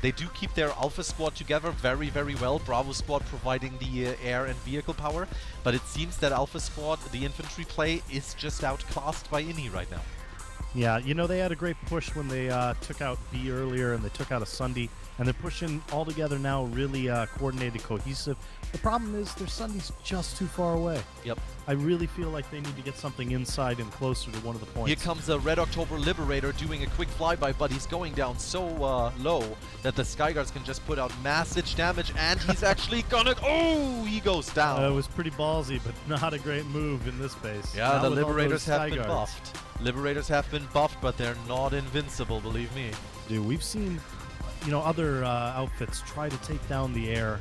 Speaker 5: They do keep their Alpha squad together very, very well. Bravo squad providing the air and vehicle power. But it seems that Alpha squad, the infantry play, is just outclassed by Innie right now.
Speaker 6: Yeah, you know, they had a great push when they took out B earlier, and they took out a Sunday, and they're pushing all together now, really coordinated, cohesive. The problem is their Sunday's just too far away.
Speaker 5: Yep.
Speaker 6: I really feel like they need to get something inside and closer to one of the points.
Speaker 5: Here comes a Red October Liberator doing a quick flyby, but he's going down so low that the Skyguards can just put out massive damage, and he's actually gonna... Oh, he goes down.
Speaker 6: It was pretty ballsy, but not a great move in this base.
Speaker 5: Yeah, the Liberators have been buffed. Liberators have been buffed, but they're not invincible, believe me.
Speaker 6: Dude, we've seen, you know, other outfits try to take down the air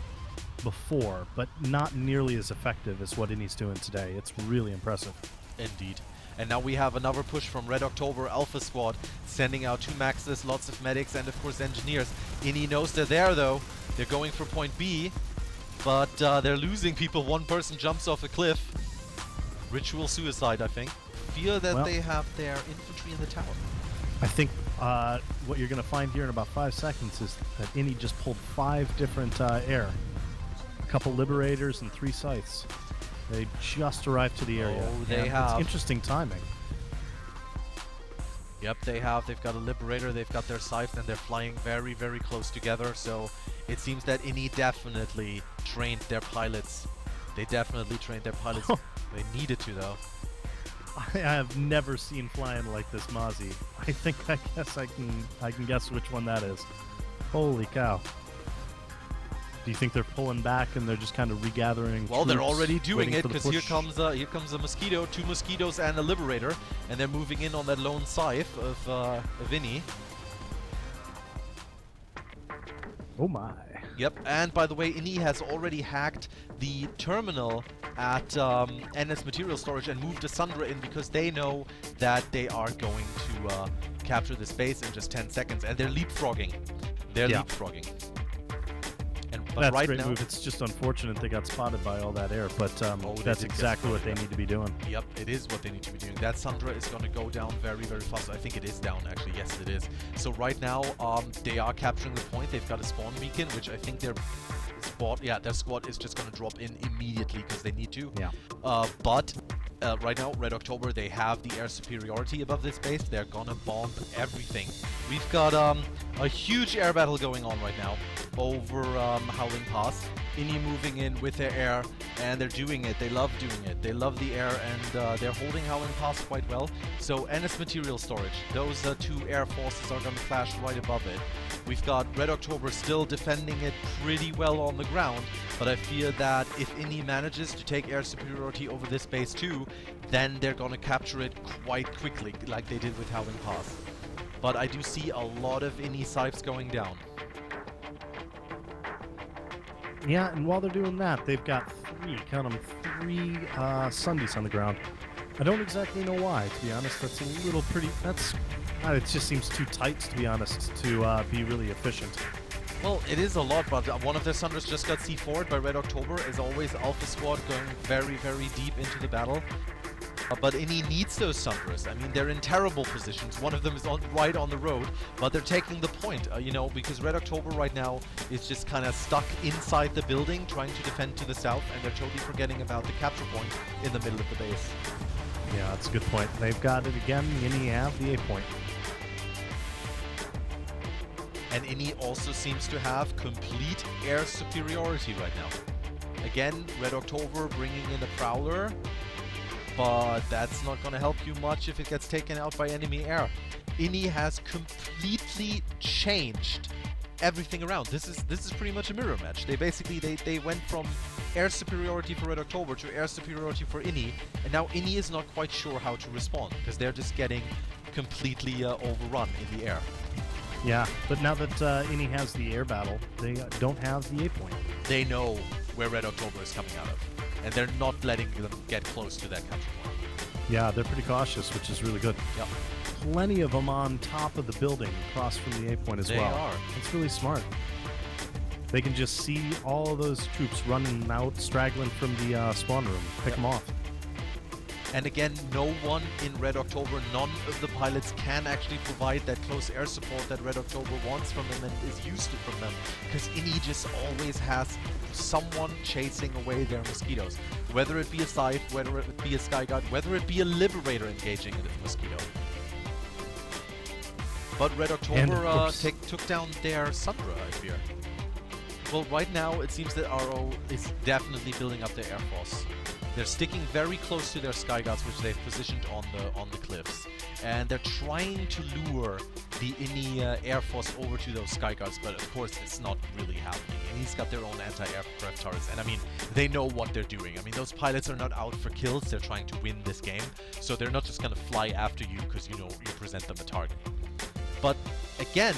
Speaker 6: before, but not nearly as effective as what Innie's doing today. It's really impressive.
Speaker 5: Indeed. And now we have another push from Red October Alpha Squad, sending out 2 Maxes, lots of medics, and of course engineers. Innie knows they're there, though. They're going for point B, but they're losing people. One person jumps off a cliff. Ritual suicide, I think. Fear that they have their infantry in the tower.
Speaker 6: I think what you're going to find here in about 5 seconds is that Innie just pulled 5 different air. A couple Liberators and 3 Scythes. They just arrived to the area.
Speaker 5: Oh, they have.
Speaker 6: It's interesting timing.
Speaker 5: Yep, they have. They've got a Liberator, they've got their Scythes, and they're flying very, very close together. So it seems that Innie definitely trained their pilots. They definitely trained their pilots. They needed to, though.
Speaker 6: I have never seen flying like this Mozzie. I can guess which one that is. Holy cow. Do you think they're pulling back and they're just kind of regathering?
Speaker 5: Well, they're already doing it,
Speaker 6: because
Speaker 5: here comes a Mosquito, 2 Mosquitoes and a Liberator, and they're moving in on that lone Scythe of Innie.
Speaker 6: Oh my.
Speaker 5: Yep, and by the way, Innie has already hacked the terminal at NS Material Storage and moved the Sundra in, because they know that they are going to capture this base in just 10 seconds, and they're leapfrogging. They're
Speaker 6: Yeah.
Speaker 5: leapfrogging. But
Speaker 6: That's
Speaker 5: right
Speaker 6: a great
Speaker 5: now,
Speaker 6: move. It's just unfortunate they got spotted by all that air, but
Speaker 5: they
Speaker 6: that's
Speaker 5: did get
Speaker 6: exactly what
Speaker 5: spotted,
Speaker 6: they
Speaker 5: yeah.
Speaker 6: need to be doing.
Speaker 5: Yep, it is what they need to be doing. That Sundra is going to go down very, very fast. I think it is down, actually. Yes, it is. So right now, they are capturing the point. They've got a spawn beacon, which I think their squad is just going to drop in immediately because they need to.
Speaker 6: Yeah.
Speaker 5: But right now, Red October, they have the air superiority above this base. They're going to bomb everything. We've got a huge air battle going on right now over Howling Pass. Ini moving in with their air, and they're doing it. They love doing it. They love the air, and they're holding Howling Pass quite well. So, and it's material storage. Those two air forces are going to clash right above it. We've got Red October still defending it pretty well on the ground, but I fear that if Ini manages to take air superiority over this base too, then they're going to capture it quite quickly, like they did with Howling Pass. But I do see a lot of Ini scythes going down.
Speaker 6: Yeah, and while they're doing that, they've got three Sundays on the ground. I don't exactly know why, to be honest. That's a little pretty... it just seems too tight, to be honest, to be really efficient.
Speaker 5: Well, it is a lot, but one of their Sunders just got C4'd by Red October. As always, Alpha Squad going very, very deep into the battle. But Ini needs those Sunders. I mean, they're in terrible positions. One of them is right on the road, but they're taking the point, you know, because Red October right now is just kind of stuck inside the building, trying to defend to the south, and they're totally forgetting about the capture point in the middle of the base.
Speaker 6: Yeah, that's a good point. They've got it again. Ini have the A point.
Speaker 5: And Ini also seems to have complete air superiority right now. Again, Red October bringing in a Prowler, but that's not going to help you much if it gets taken out by enemy air. Ini has completely changed everything around. This is pretty much a mirror match. They basically they went from air superiority for Red October to air superiority for Ini, and now Ini is not quite sure how to respond because they're just getting completely overrun in the air.
Speaker 6: Yeah, but now that Ini has the air battle, they don't have the A point.
Speaker 5: They know where Red October is coming out of, and they're not letting them get close to that capture point.
Speaker 6: Yeah, they're pretty cautious, which is really good.
Speaker 5: Yep.
Speaker 6: Plenty of them on top of the building across from the A point as well.
Speaker 5: They are.
Speaker 6: It's really smart. They can just see all of those troops running out, straggling from the spawn room, pick them off.
Speaker 5: And again, no one in Red October, none of the pilots can actually provide that close air support that Red October wants from them and is used to from them. Because Ini just always has someone chasing away their mosquitoes. Whether it be a Scythe, whether it be a Skyguard, whether it be a Liberator engaging in the mosquito. But Red October took down their Sundra, I fear. Well, right now it seems that RO is definitely building up their Air Force. They're sticking very close to their Skyguards, which they've positioned on the cliffs, and they're trying to lure the Ini Air Force over to those Skyguards, but of course it's not really happening. Ini's got their own anti-aircraft turrets, and I mean, they know what they're doing. I mean, those pilots are not out for kills, they're trying to win this game, so they're not just gonna fly after you because, you know, you present them a target. But again,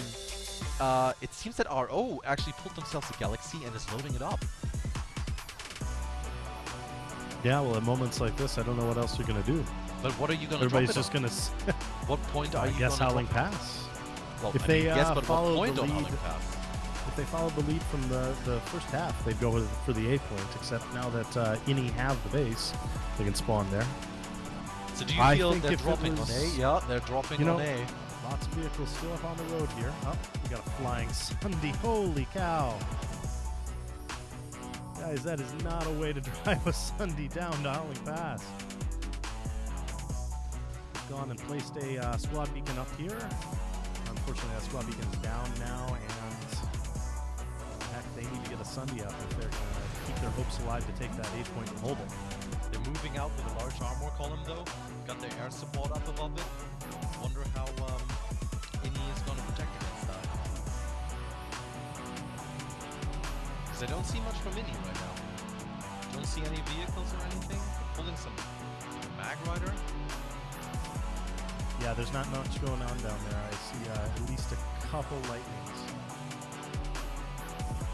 Speaker 5: it seems that RO actually pulled themselves a Galaxy and is loading it up.
Speaker 6: Yeah, well, at moments like this, I don't know what else you're going to do.
Speaker 5: But what are you going to
Speaker 6: Everybody's just going to...
Speaker 5: What point are you going to...
Speaker 6: Howling Pass.
Speaker 5: Well,
Speaker 6: if they
Speaker 5: yes, but
Speaker 6: follow
Speaker 5: what point
Speaker 6: the
Speaker 5: on
Speaker 6: lead,
Speaker 5: Howling Pass?
Speaker 6: If they followed the lead from the first half, they'd go for the A point, except now that Ini have the base, they can spawn there.
Speaker 5: So do you feel they're dropping on A? Yeah, they're dropping on A.
Speaker 6: Lots of vehicles still up on the road here. Oh, we got a flying Sunday. Holy cow. Guys, that is not a way to drive a Sunday down to Howling Pass. Gone and placed a squad beacon up here. Unfortunately, that squad beacon is down now, and heck, they need to get a Sunday up if they're going to keep their hopes alive to take that 8 point and hold it.
Speaker 5: They're moving out with a large armor column, though. Got their air support up above it. Wonder how Ini is going to protect against that. Because I don't see much from Ini right now. Don't see any vehicles or anything. Pulling some Mag Rider.
Speaker 6: Yeah, there's not much going on down there. I see at least a couple lightnings.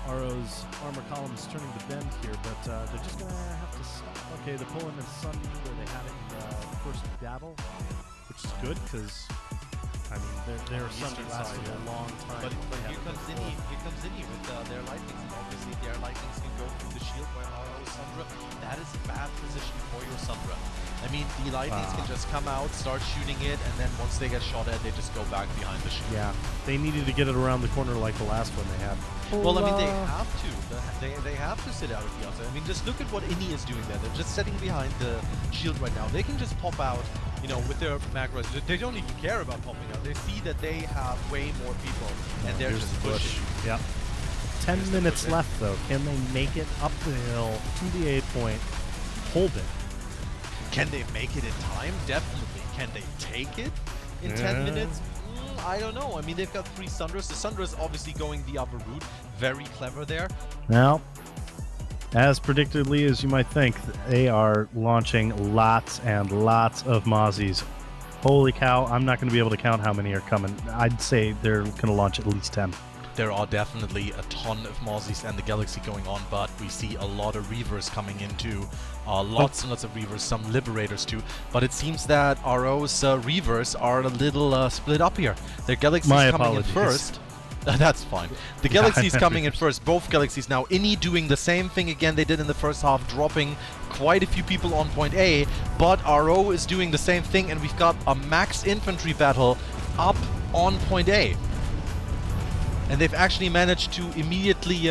Speaker 6: RO's armor column is turning to bend here, but they're just going to have to stop. Okay, they're pulling a Sunday where they had it in the first battle, which is good because I mean, they're
Speaker 5: Eastern
Speaker 6: something lasting
Speaker 5: side,
Speaker 6: a long time.
Speaker 5: But
Speaker 6: They
Speaker 5: here
Speaker 6: haven't
Speaker 5: comes
Speaker 6: been
Speaker 5: Inni.
Speaker 6: before.
Speaker 5: Here comes Inni with their lightnings, and obviously their lightnings can go through the shield by RO Sundra. That is a bad position for your Sundra. I mean, the lightnings can just come out, start shooting it, and then once they get shot at, they just go back behind the shield.
Speaker 6: Yeah, they needed to get it around the corner like the last one they had.
Speaker 5: Well, I mean, they have to. They have to sit out of the outside. I mean, just look at what Inni is doing there. They're just sitting behind the shield right now. They can just pop out, you know, with their macros. They don't even care about popping out. They see that they have way more people, and they're
Speaker 6: Here's
Speaker 5: just
Speaker 6: the
Speaker 5: pushing.
Speaker 6: push. Yep. 10 minutes left, though. Can they make it up the hill to the 8 point? Hold it.
Speaker 5: Can they make it in time? Definitely. Can they take it in 10 minutes? I don't know. I mean, they've got 3 Sundras. The Sundra is obviously going the other route. Very clever there.
Speaker 6: Now, as predictably as you might think, they are launching lots and lots of Mozzies. Holy cow, I'm not going to be able to count how many are coming. I'd say they're going to launch at least 10.
Speaker 5: There are definitely a ton of Mozzies and the Galaxy going on, but we see a lot of Reavers coming in too. Lots and lots of Reavers, some Liberators too. But it seems that RO's Reavers are a little split up here. Their Galaxy's
Speaker 6: My
Speaker 5: coming
Speaker 6: apologies.
Speaker 5: in first. That's fine. The Galaxy's coming in first. Both Galaxies now. Inni doing the same thing again they did in the first half, dropping quite a few people on point A. But RO is doing the same thing, and we've got a max infantry battle up on point A. And they've actually managed to immediately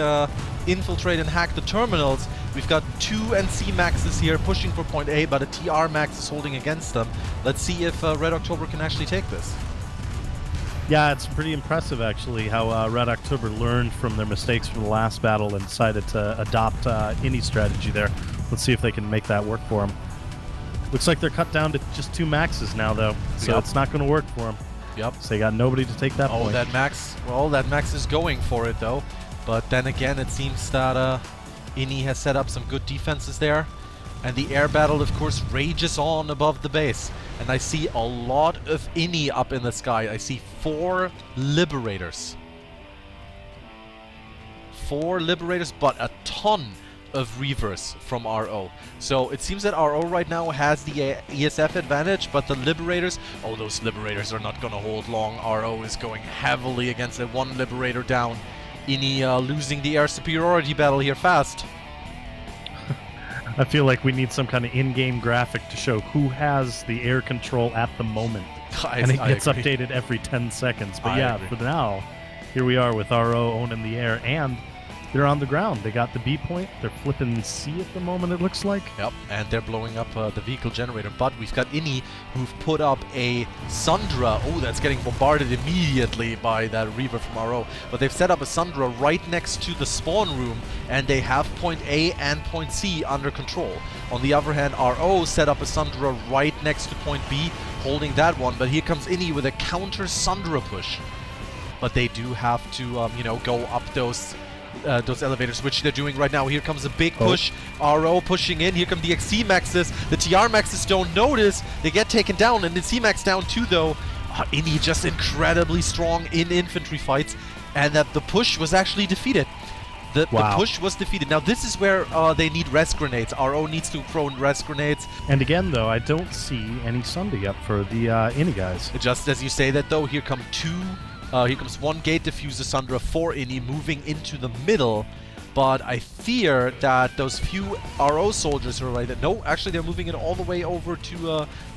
Speaker 5: infiltrate and hack the terminals. We've got 2 NC maxes here pushing for point A, but a TR max is holding against them. Let's see if Red October can actually take this.
Speaker 6: Yeah, it's pretty impressive, actually, how Red October learned from their mistakes from the last battle and decided to adopt any strategy there. Let's see if they can make that work for them. Looks like they're cut down to just 2 maxes now, though, so
Speaker 5: Yep.
Speaker 6: it's not going to work for them.
Speaker 5: Yep.
Speaker 6: So they got nobody to take that point.
Speaker 5: That max. Well, that max is going for it though. But then again, it seems that Inni has set up some good defenses there, and the air battle, of course, rages on above the base. And I see a lot of Inni up in the sky. I see 4 Liberators. 4 Liberators, but a ton of Reavers from RO. So it seems that RO right now has the ESF advantage, but the Liberators, oh, those Liberators are not going to hold long. RO is going heavily against it. 1 Liberator down. Inni losing the air superiority battle here fast.
Speaker 6: I feel like we need some kind of in-game graphic to show who has the air control at the moment. And it gets
Speaker 5: agree.
Speaker 6: updated every 10 seconds. But
Speaker 5: I
Speaker 6: yeah,
Speaker 5: agree.
Speaker 6: for now, here we are with RO owning the air, and they're on the ground. They got the B point. They're flipping C at the moment, it looks like.
Speaker 5: Yep, and they're blowing up the vehicle generator. But we've got Inni, who've put up a Sundra. Oh, that's getting bombarded immediately by that Reaver from RO. But they've set up a Sundra right next to the spawn room, and they have point A and point C under control. On the other hand, RO set up a Sundra right next to point B, holding that one. But here comes Inni with a counter Sundra push. But they do have to, you know, go up those elevators, which they're doing right now. Here comes a big push. RO pushing in. Here come the XC maxes. The TR maxes don't notice. They get taken down, and the C max down too, though. Inni just incredibly strong in infantry fights, and that the push was actually defeated. The push was defeated. Now this is where they need rest grenades. RO needs to throw in rest grenades.
Speaker 6: And again, though, I don't see any Sunday up for the Inni guys.
Speaker 5: Just as you say that, though, here come 2. Here comes 1 gate diffuser Sundra for Inni moving into the middle. But I fear that those few RO soldiers are right there. No, actually they're moving it all the way over to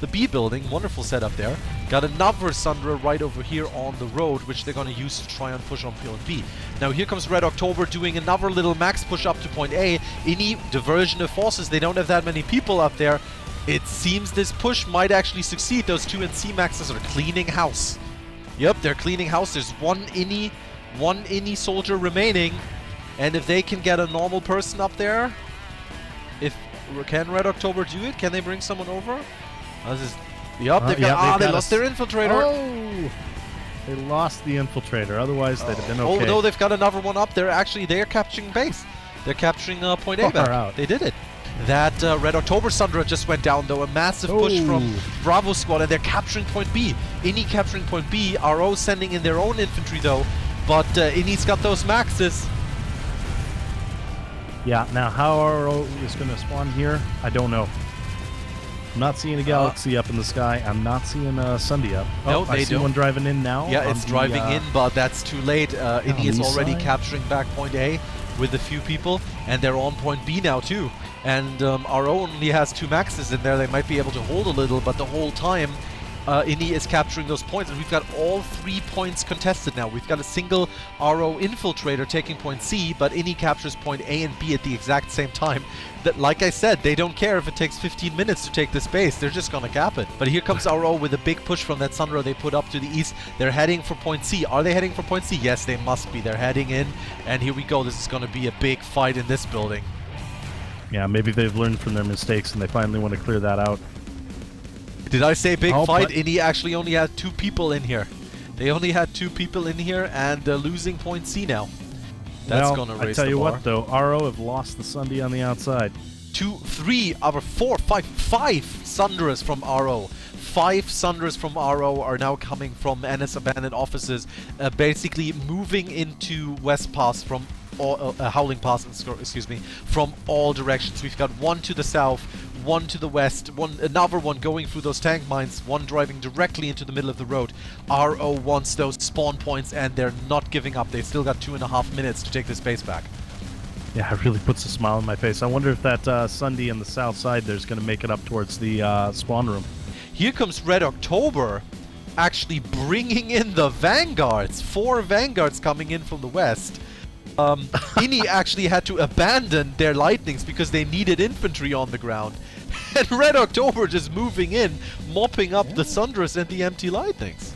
Speaker 5: the B building. Wonderful setup there. Got another Sundra right over here on the road, which they're going to use to try and push on field B. Now here comes Red October doing another little max push up to point A. Inni, diversion of forces. They don't have that many people up there. It seems this push might actually succeed. Those 2 NC maxes are cleaning house. Yep, they're cleaning house. There's 1 Inni soldier remaining. And if they can get a normal person up there, can Red October do it? Can they bring someone over? Yep, they lost their infiltrator.
Speaker 6: Oh! They lost the infiltrator. Otherwise, they'd have been okay.
Speaker 5: Oh no, they've got another one up there. Actually, they're capturing base. They're capturing point A back.
Speaker 6: Out.
Speaker 5: They did it. That Red October Sundra just went down, though. A massive push from Bravo Squad, and they're capturing point B. Inni capturing point B. RO sending in their own infantry, though. But Inni's got those maxes.
Speaker 6: Yeah, now how RO is going to spawn here, I don't know. I'm not seeing a Galaxy up in the sky. I'm not seeing Sunday up.
Speaker 5: No,
Speaker 6: I
Speaker 5: they
Speaker 6: see
Speaker 5: don't.
Speaker 6: one driving in now.
Speaker 5: Yeah,
Speaker 6: on
Speaker 5: it's
Speaker 6: the,
Speaker 5: driving in, but that's too late. Indy is
Speaker 6: the
Speaker 5: already
Speaker 6: side.
Speaker 5: capturing back point A with a few people, and they're on point B now too. And RO only has 2 maxes in there. They might be able to hold a little, but the whole time Indy is capturing those points, and we've got all 3 points contested now. We've got a single RO infiltrator taking point C, but Indy captures point A and B at the exact same time. That, like I said, they don't care if it takes 15 minutes to take this base. They're just gonna cap it. But here comes RO with a big push from that Sundra they put up to the east. They're heading for point C. Are they heading for point C? Yes, they must be. They're heading in, and here we go. This is gonna be a big fight in this building.
Speaker 6: Yeah, maybe they've learned from their mistakes and they finally want to clear that out.
Speaker 5: Did I say big
Speaker 6: Oh,
Speaker 5: fight?
Speaker 6: but-
Speaker 5: Indy actually only had 2 people in here. They only had 2 people in here, and they're losing point C now. That's
Speaker 6: Well,
Speaker 5: gonna
Speaker 6: I
Speaker 5: raise
Speaker 6: tell
Speaker 5: the
Speaker 6: you
Speaker 5: bar.
Speaker 6: what, though, RO have lost the Sunday on the outside.
Speaker 5: 2, 3, over 4, 5 Sundras from RO. 5 Sundras from RO are now coming from NS abandoned offices, basically moving into West Pass from all, Howling Pass, excuse me, from all directions. We've got 1 to the south, 1 to the west, another one going through those tank mines, 1 driving directly into the middle of the road. RO wants those spawn points, and they're not giving up. They've still got 2.5 minutes to take this base back.
Speaker 6: Yeah, it really puts a smile on my face. I wonder if that Sunday on the south side there's going to make it up towards the spawn room.
Speaker 5: Here comes Red October, actually bringing in the Vanguards. 4 Vanguards coming in from the west. Indy actually had to abandon their lightnings because they needed infantry on the ground. And Red October just moving in, mopping up the Sundras and the empty lightnings.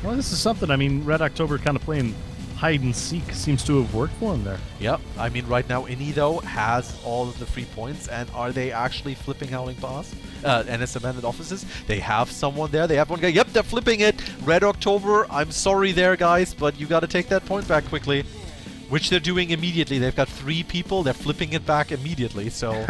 Speaker 6: Well, this is something. I mean, Red October kind of playing hide and seek seems to have worked for him there.
Speaker 5: Yep, I mean right now Indy though has all of the 3 points, and are they actually flipping Howling Pass? NS abandoned offices? They have someone there, they have one guy, yep, they're flipping it! Red October, I'm sorry there guys, but you gotta take that point back quickly. Which they're doing immediately. They've got 3 people, they're flipping it back immediately, so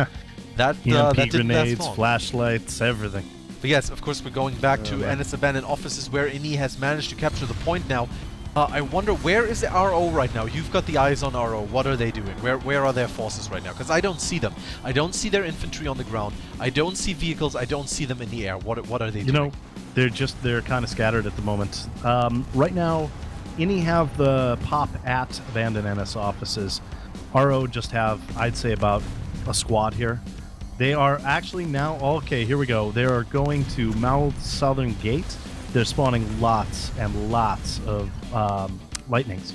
Speaker 5: that
Speaker 6: EMP
Speaker 5: that didn't last
Speaker 6: grenades,
Speaker 5: long.
Speaker 6: flashlights, everything.
Speaker 5: But yes, of course we're going back to
Speaker 6: man.
Speaker 5: NS abandoned offices where Indy has managed to capture the point now. I wonder, where is the RO right now? You've got the eyes on RO. What are they doing? Where are their forces right now? Because I don't see them. I don't see their infantry on the ground. I don't see vehicles. I don't see them in the air. What are they doing?
Speaker 6: You know, they're kind of scattered at the moment. Right now, Indy have the pop at abandoned NS offices. RO just have, I'd say, about a squad here. They are actually now, okay, here we go. They are going to Mouth Southern Gate. They're spawning lots and lots of lightnings.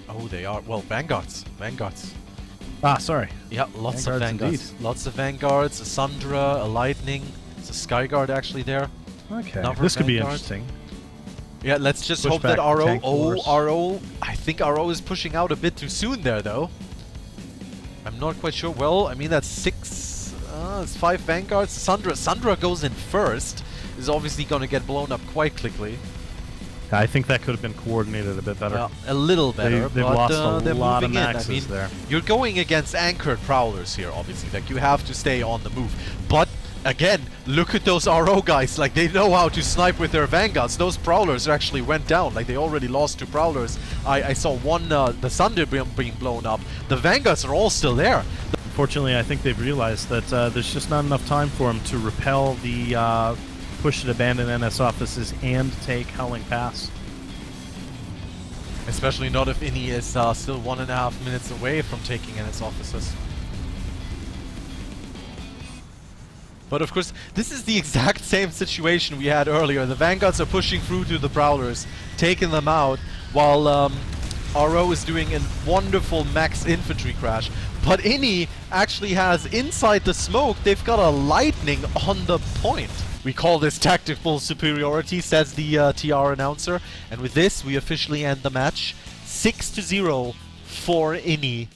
Speaker 5: Oh, they are. Well, Vanguards. Vanguards.
Speaker 6: Ah, sorry.
Speaker 5: Yeah, lots of
Speaker 6: Vanguards
Speaker 5: Vanguards. Lots of Vanguards, a Sundra, a Lightning. It's a Skyguard actually there.
Speaker 6: Okay,
Speaker 5: Another
Speaker 6: this could be
Speaker 5: Vanguard.
Speaker 6: interesting.
Speaker 5: Yeah, let's just
Speaker 6: Push
Speaker 5: hope that
Speaker 6: back the
Speaker 5: RO...
Speaker 6: tank
Speaker 5: Oh,
Speaker 6: force.
Speaker 5: RO... I think RO is pushing out a bit too soon there, though. I'm not quite sure. Well, I mean, that's 6... it's 5 Vanguards. Sundra goes in first. Is obviously going to get blown up quite quickly.
Speaker 6: I think that could have been coordinated a bit better.
Speaker 5: A little better,
Speaker 6: They've
Speaker 5: but
Speaker 6: lost a
Speaker 5: they're
Speaker 6: lot of
Speaker 5: moving in.
Speaker 6: maxes
Speaker 5: I mean,
Speaker 6: there.
Speaker 5: you're going against anchored prowlers here, obviously. Like, you have to stay on the move. But, again, look at those RO guys. Like, they know how to snipe with their Vanguards. Those prowlers actually went down. Like, they already lost 2 prowlers. I saw one, the Thunder being blown up. The Vanguards are all still there.
Speaker 6: Unfortunately, I think they've realized that there's just not enough time for them to repel the push at abandoned NS offices and take Howling Pass.
Speaker 5: Especially not if Indy is still 1.5 minutes away from taking NS offices. But of course, this is the exact same situation we had earlier. The Vanguards are pushing through to the Prowlers, taking them out, while RO is doing a wonderful max infantry crash. But Indy actually has, inside the smoke, they've got a Lightning on the point. We call this tactical superiority, says the TR announcer. And with this, we officially end the match. 6-0 for Indy.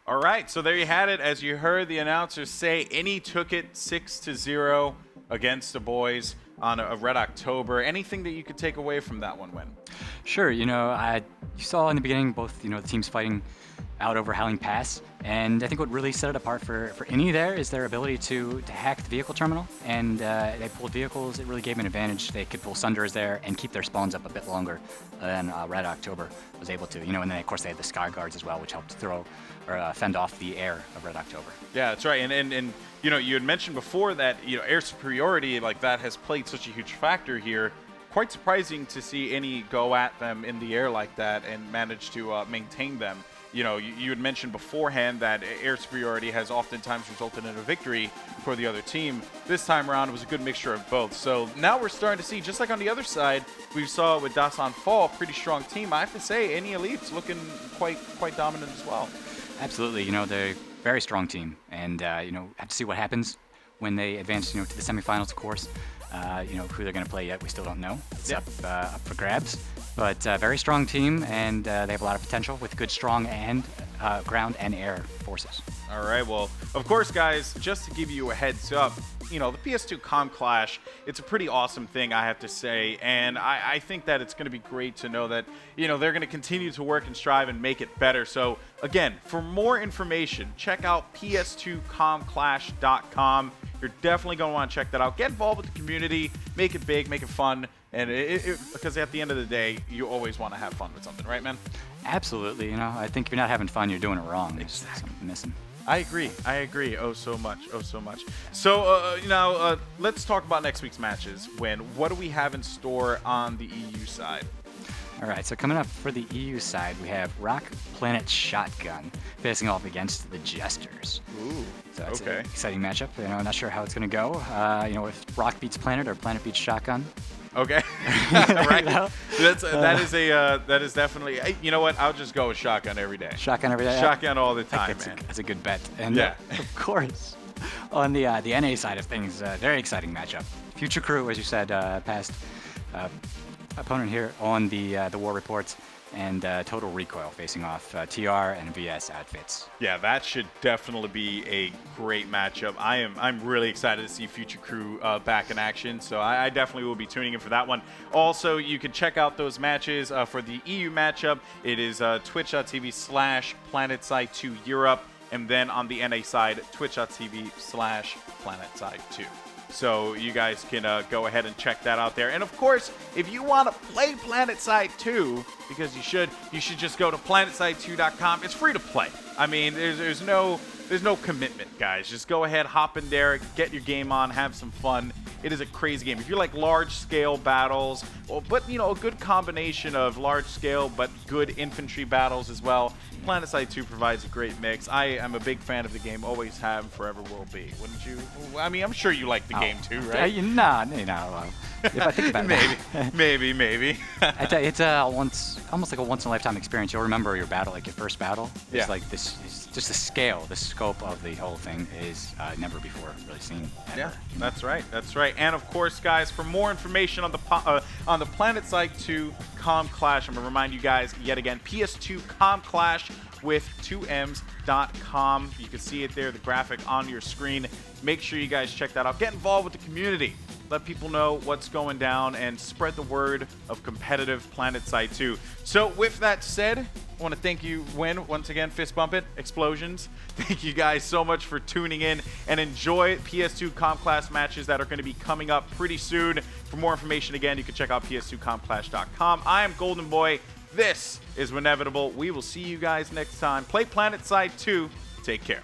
Speaker 1: All right, so there you had it. As you heard the announcer say, Indy took it 6-0 against the boys on a Red October. Anything that you could take away from that one win?
Speaker 2: Sure, you know, you saw in the beginning both, the teams fighting out over Howling Pass. And I think what really set it apart for Innie there is their ability to hack the vehicle terminal. And they pulled vehicles. It really gave them an advantage. They could pull Sunders there and keep their spawns up a bit longer than Red October was able to. You know, and then of course they had the Sky Guards as well, which helped throw or fend off the air of Red October.
Speaker 1: Yeah, that's right. And you know, you had mentioned before that, you know, air superiority like that has played such a huge factor here. Quite surprising to see any go at them in the air like that and manage to maintain them. You know, you had mentioned beforehand that air superiority has oftentimes resulted in a victory for the other team. This time around, it was a good mixture of both. So now we're starting to see, just like on the other side, we saw with Dasan Fall, pretty strong team. I have to say, Any Elite's looking quite dominant as well.
Speaker 2: Absolutely. You know, they're a very strong team. And, you know, have to see what happens when they advance, you know, to the semifinals, of course. You know, who they're going to play yet, we still don't know. It's up for grabs. But very strong team, and they have a lot of potential with good, strong, and ground and air forces.
Speaker 1: All right, well, of course, guys, just to give you a heads up, you know, the PS2 Com Clash, it's a pretty awesome thing, I have to say, and I think that it's going to be great to know that, you know, they're going to continue to work and strive and make it better. So, again, for more information, check out ps2comclash.com. You're definitely going to want to check that out. Get involved with the community, make it big, make it fun, and because at the end of the day, you always want to have fun with something, right, man?
Speaker 2: Absolutely. You know, I think if you're not having fun, you're doing it wrong. There's something missing.
Speaker 1: I agree. Oh, so much. So, now, let's talk about next week's matches. What do we have in store on the EU side?
Speaker 2: All right, so coming up for the EU side, we have Rock Planet Shotgun facing off against the Jesters.
Speaker 1: Ooh,
Speaker 2: so that's
Speaker 1: okay.
Speaker 2: an exciting matchup. You know, I'm not sure how it's going to go. You know, if Rock beats Planet or Planet beats Shotgun.
Speaker 1: Okay, right. That is definitely. You know what? I'll just go with Shotgun every day.
Speaker 2: Shotgun every day.
Speaker 1: Shotgun all the time, man.
Speaker 2: That's a good bet. And
Speaker 1: yeah,
Speaker 2: of course, on the NA side of things, very exciting matchup. Future Crew, as you said, past opponent here on the War Reports, and Total Recoil facing off TR and VS Outfits.
Speaker 1: Yeah, that should definitely be a great matchup. I'm really excited to see Future Crew back in action, so I definitely will be tuning in for that one. Also, you can check out those matches for the EU matchup. It is twitch.tv/PlanetSide2 Europe, and then on the NA side, twitch.tv/PlanetSide2. So you guys can go ahead and check that out there. And of course, if you want to play PlanetSide 2, because you should just go to planetside2.com. It's free to play. I mean, there's no commitment, guys. Just go ahead, hop in there, get your game on, have some fun. It is a crazy game. If you like large-scale battles, but you know, a good combination of large-scale but good infantry battles as well, PlanetSide 2 provides a great mix. I am a big fan of the game, always have, forever will be. Wouldn't you? I mean, I'm sure you like the game too, right?
Speaker 2: No. If I think about it,
Speaker 1: maybe.
Speaker 2: I tell you, it's almost like a once-in-a-lifetime experience. You'll remember your battle, like your first battle.
Speaker 1: Yeah.
Speaker 2: It's like this. Just the scale, the scope of the whole thing is never before really seen. Ever.
Speaker 1: Yeah, that's right. And of course, guys, for more information on the PlanetSide 2 Com Clash, I'm gonna remind you guys yet again, PS2 Com Clash with 2ms.com. You can see it there, the graphic on your screen. Make sure you guys check that out. Get involved with the community. Let people know what's going down and spread the word of competitive PlanetSide 2. So with that said, I want to thank you, Win, once again, fist bump it, explosions. Thank you guys so much for tuning in and enjoy PS2 Com Clash matches that are going to be coming up pretty soon. For more information, again, you can check out ps2comclash.com. I am Golden Boy. This is Inevitable. We will see you guys next time. Play PlanetSide 2. Take care.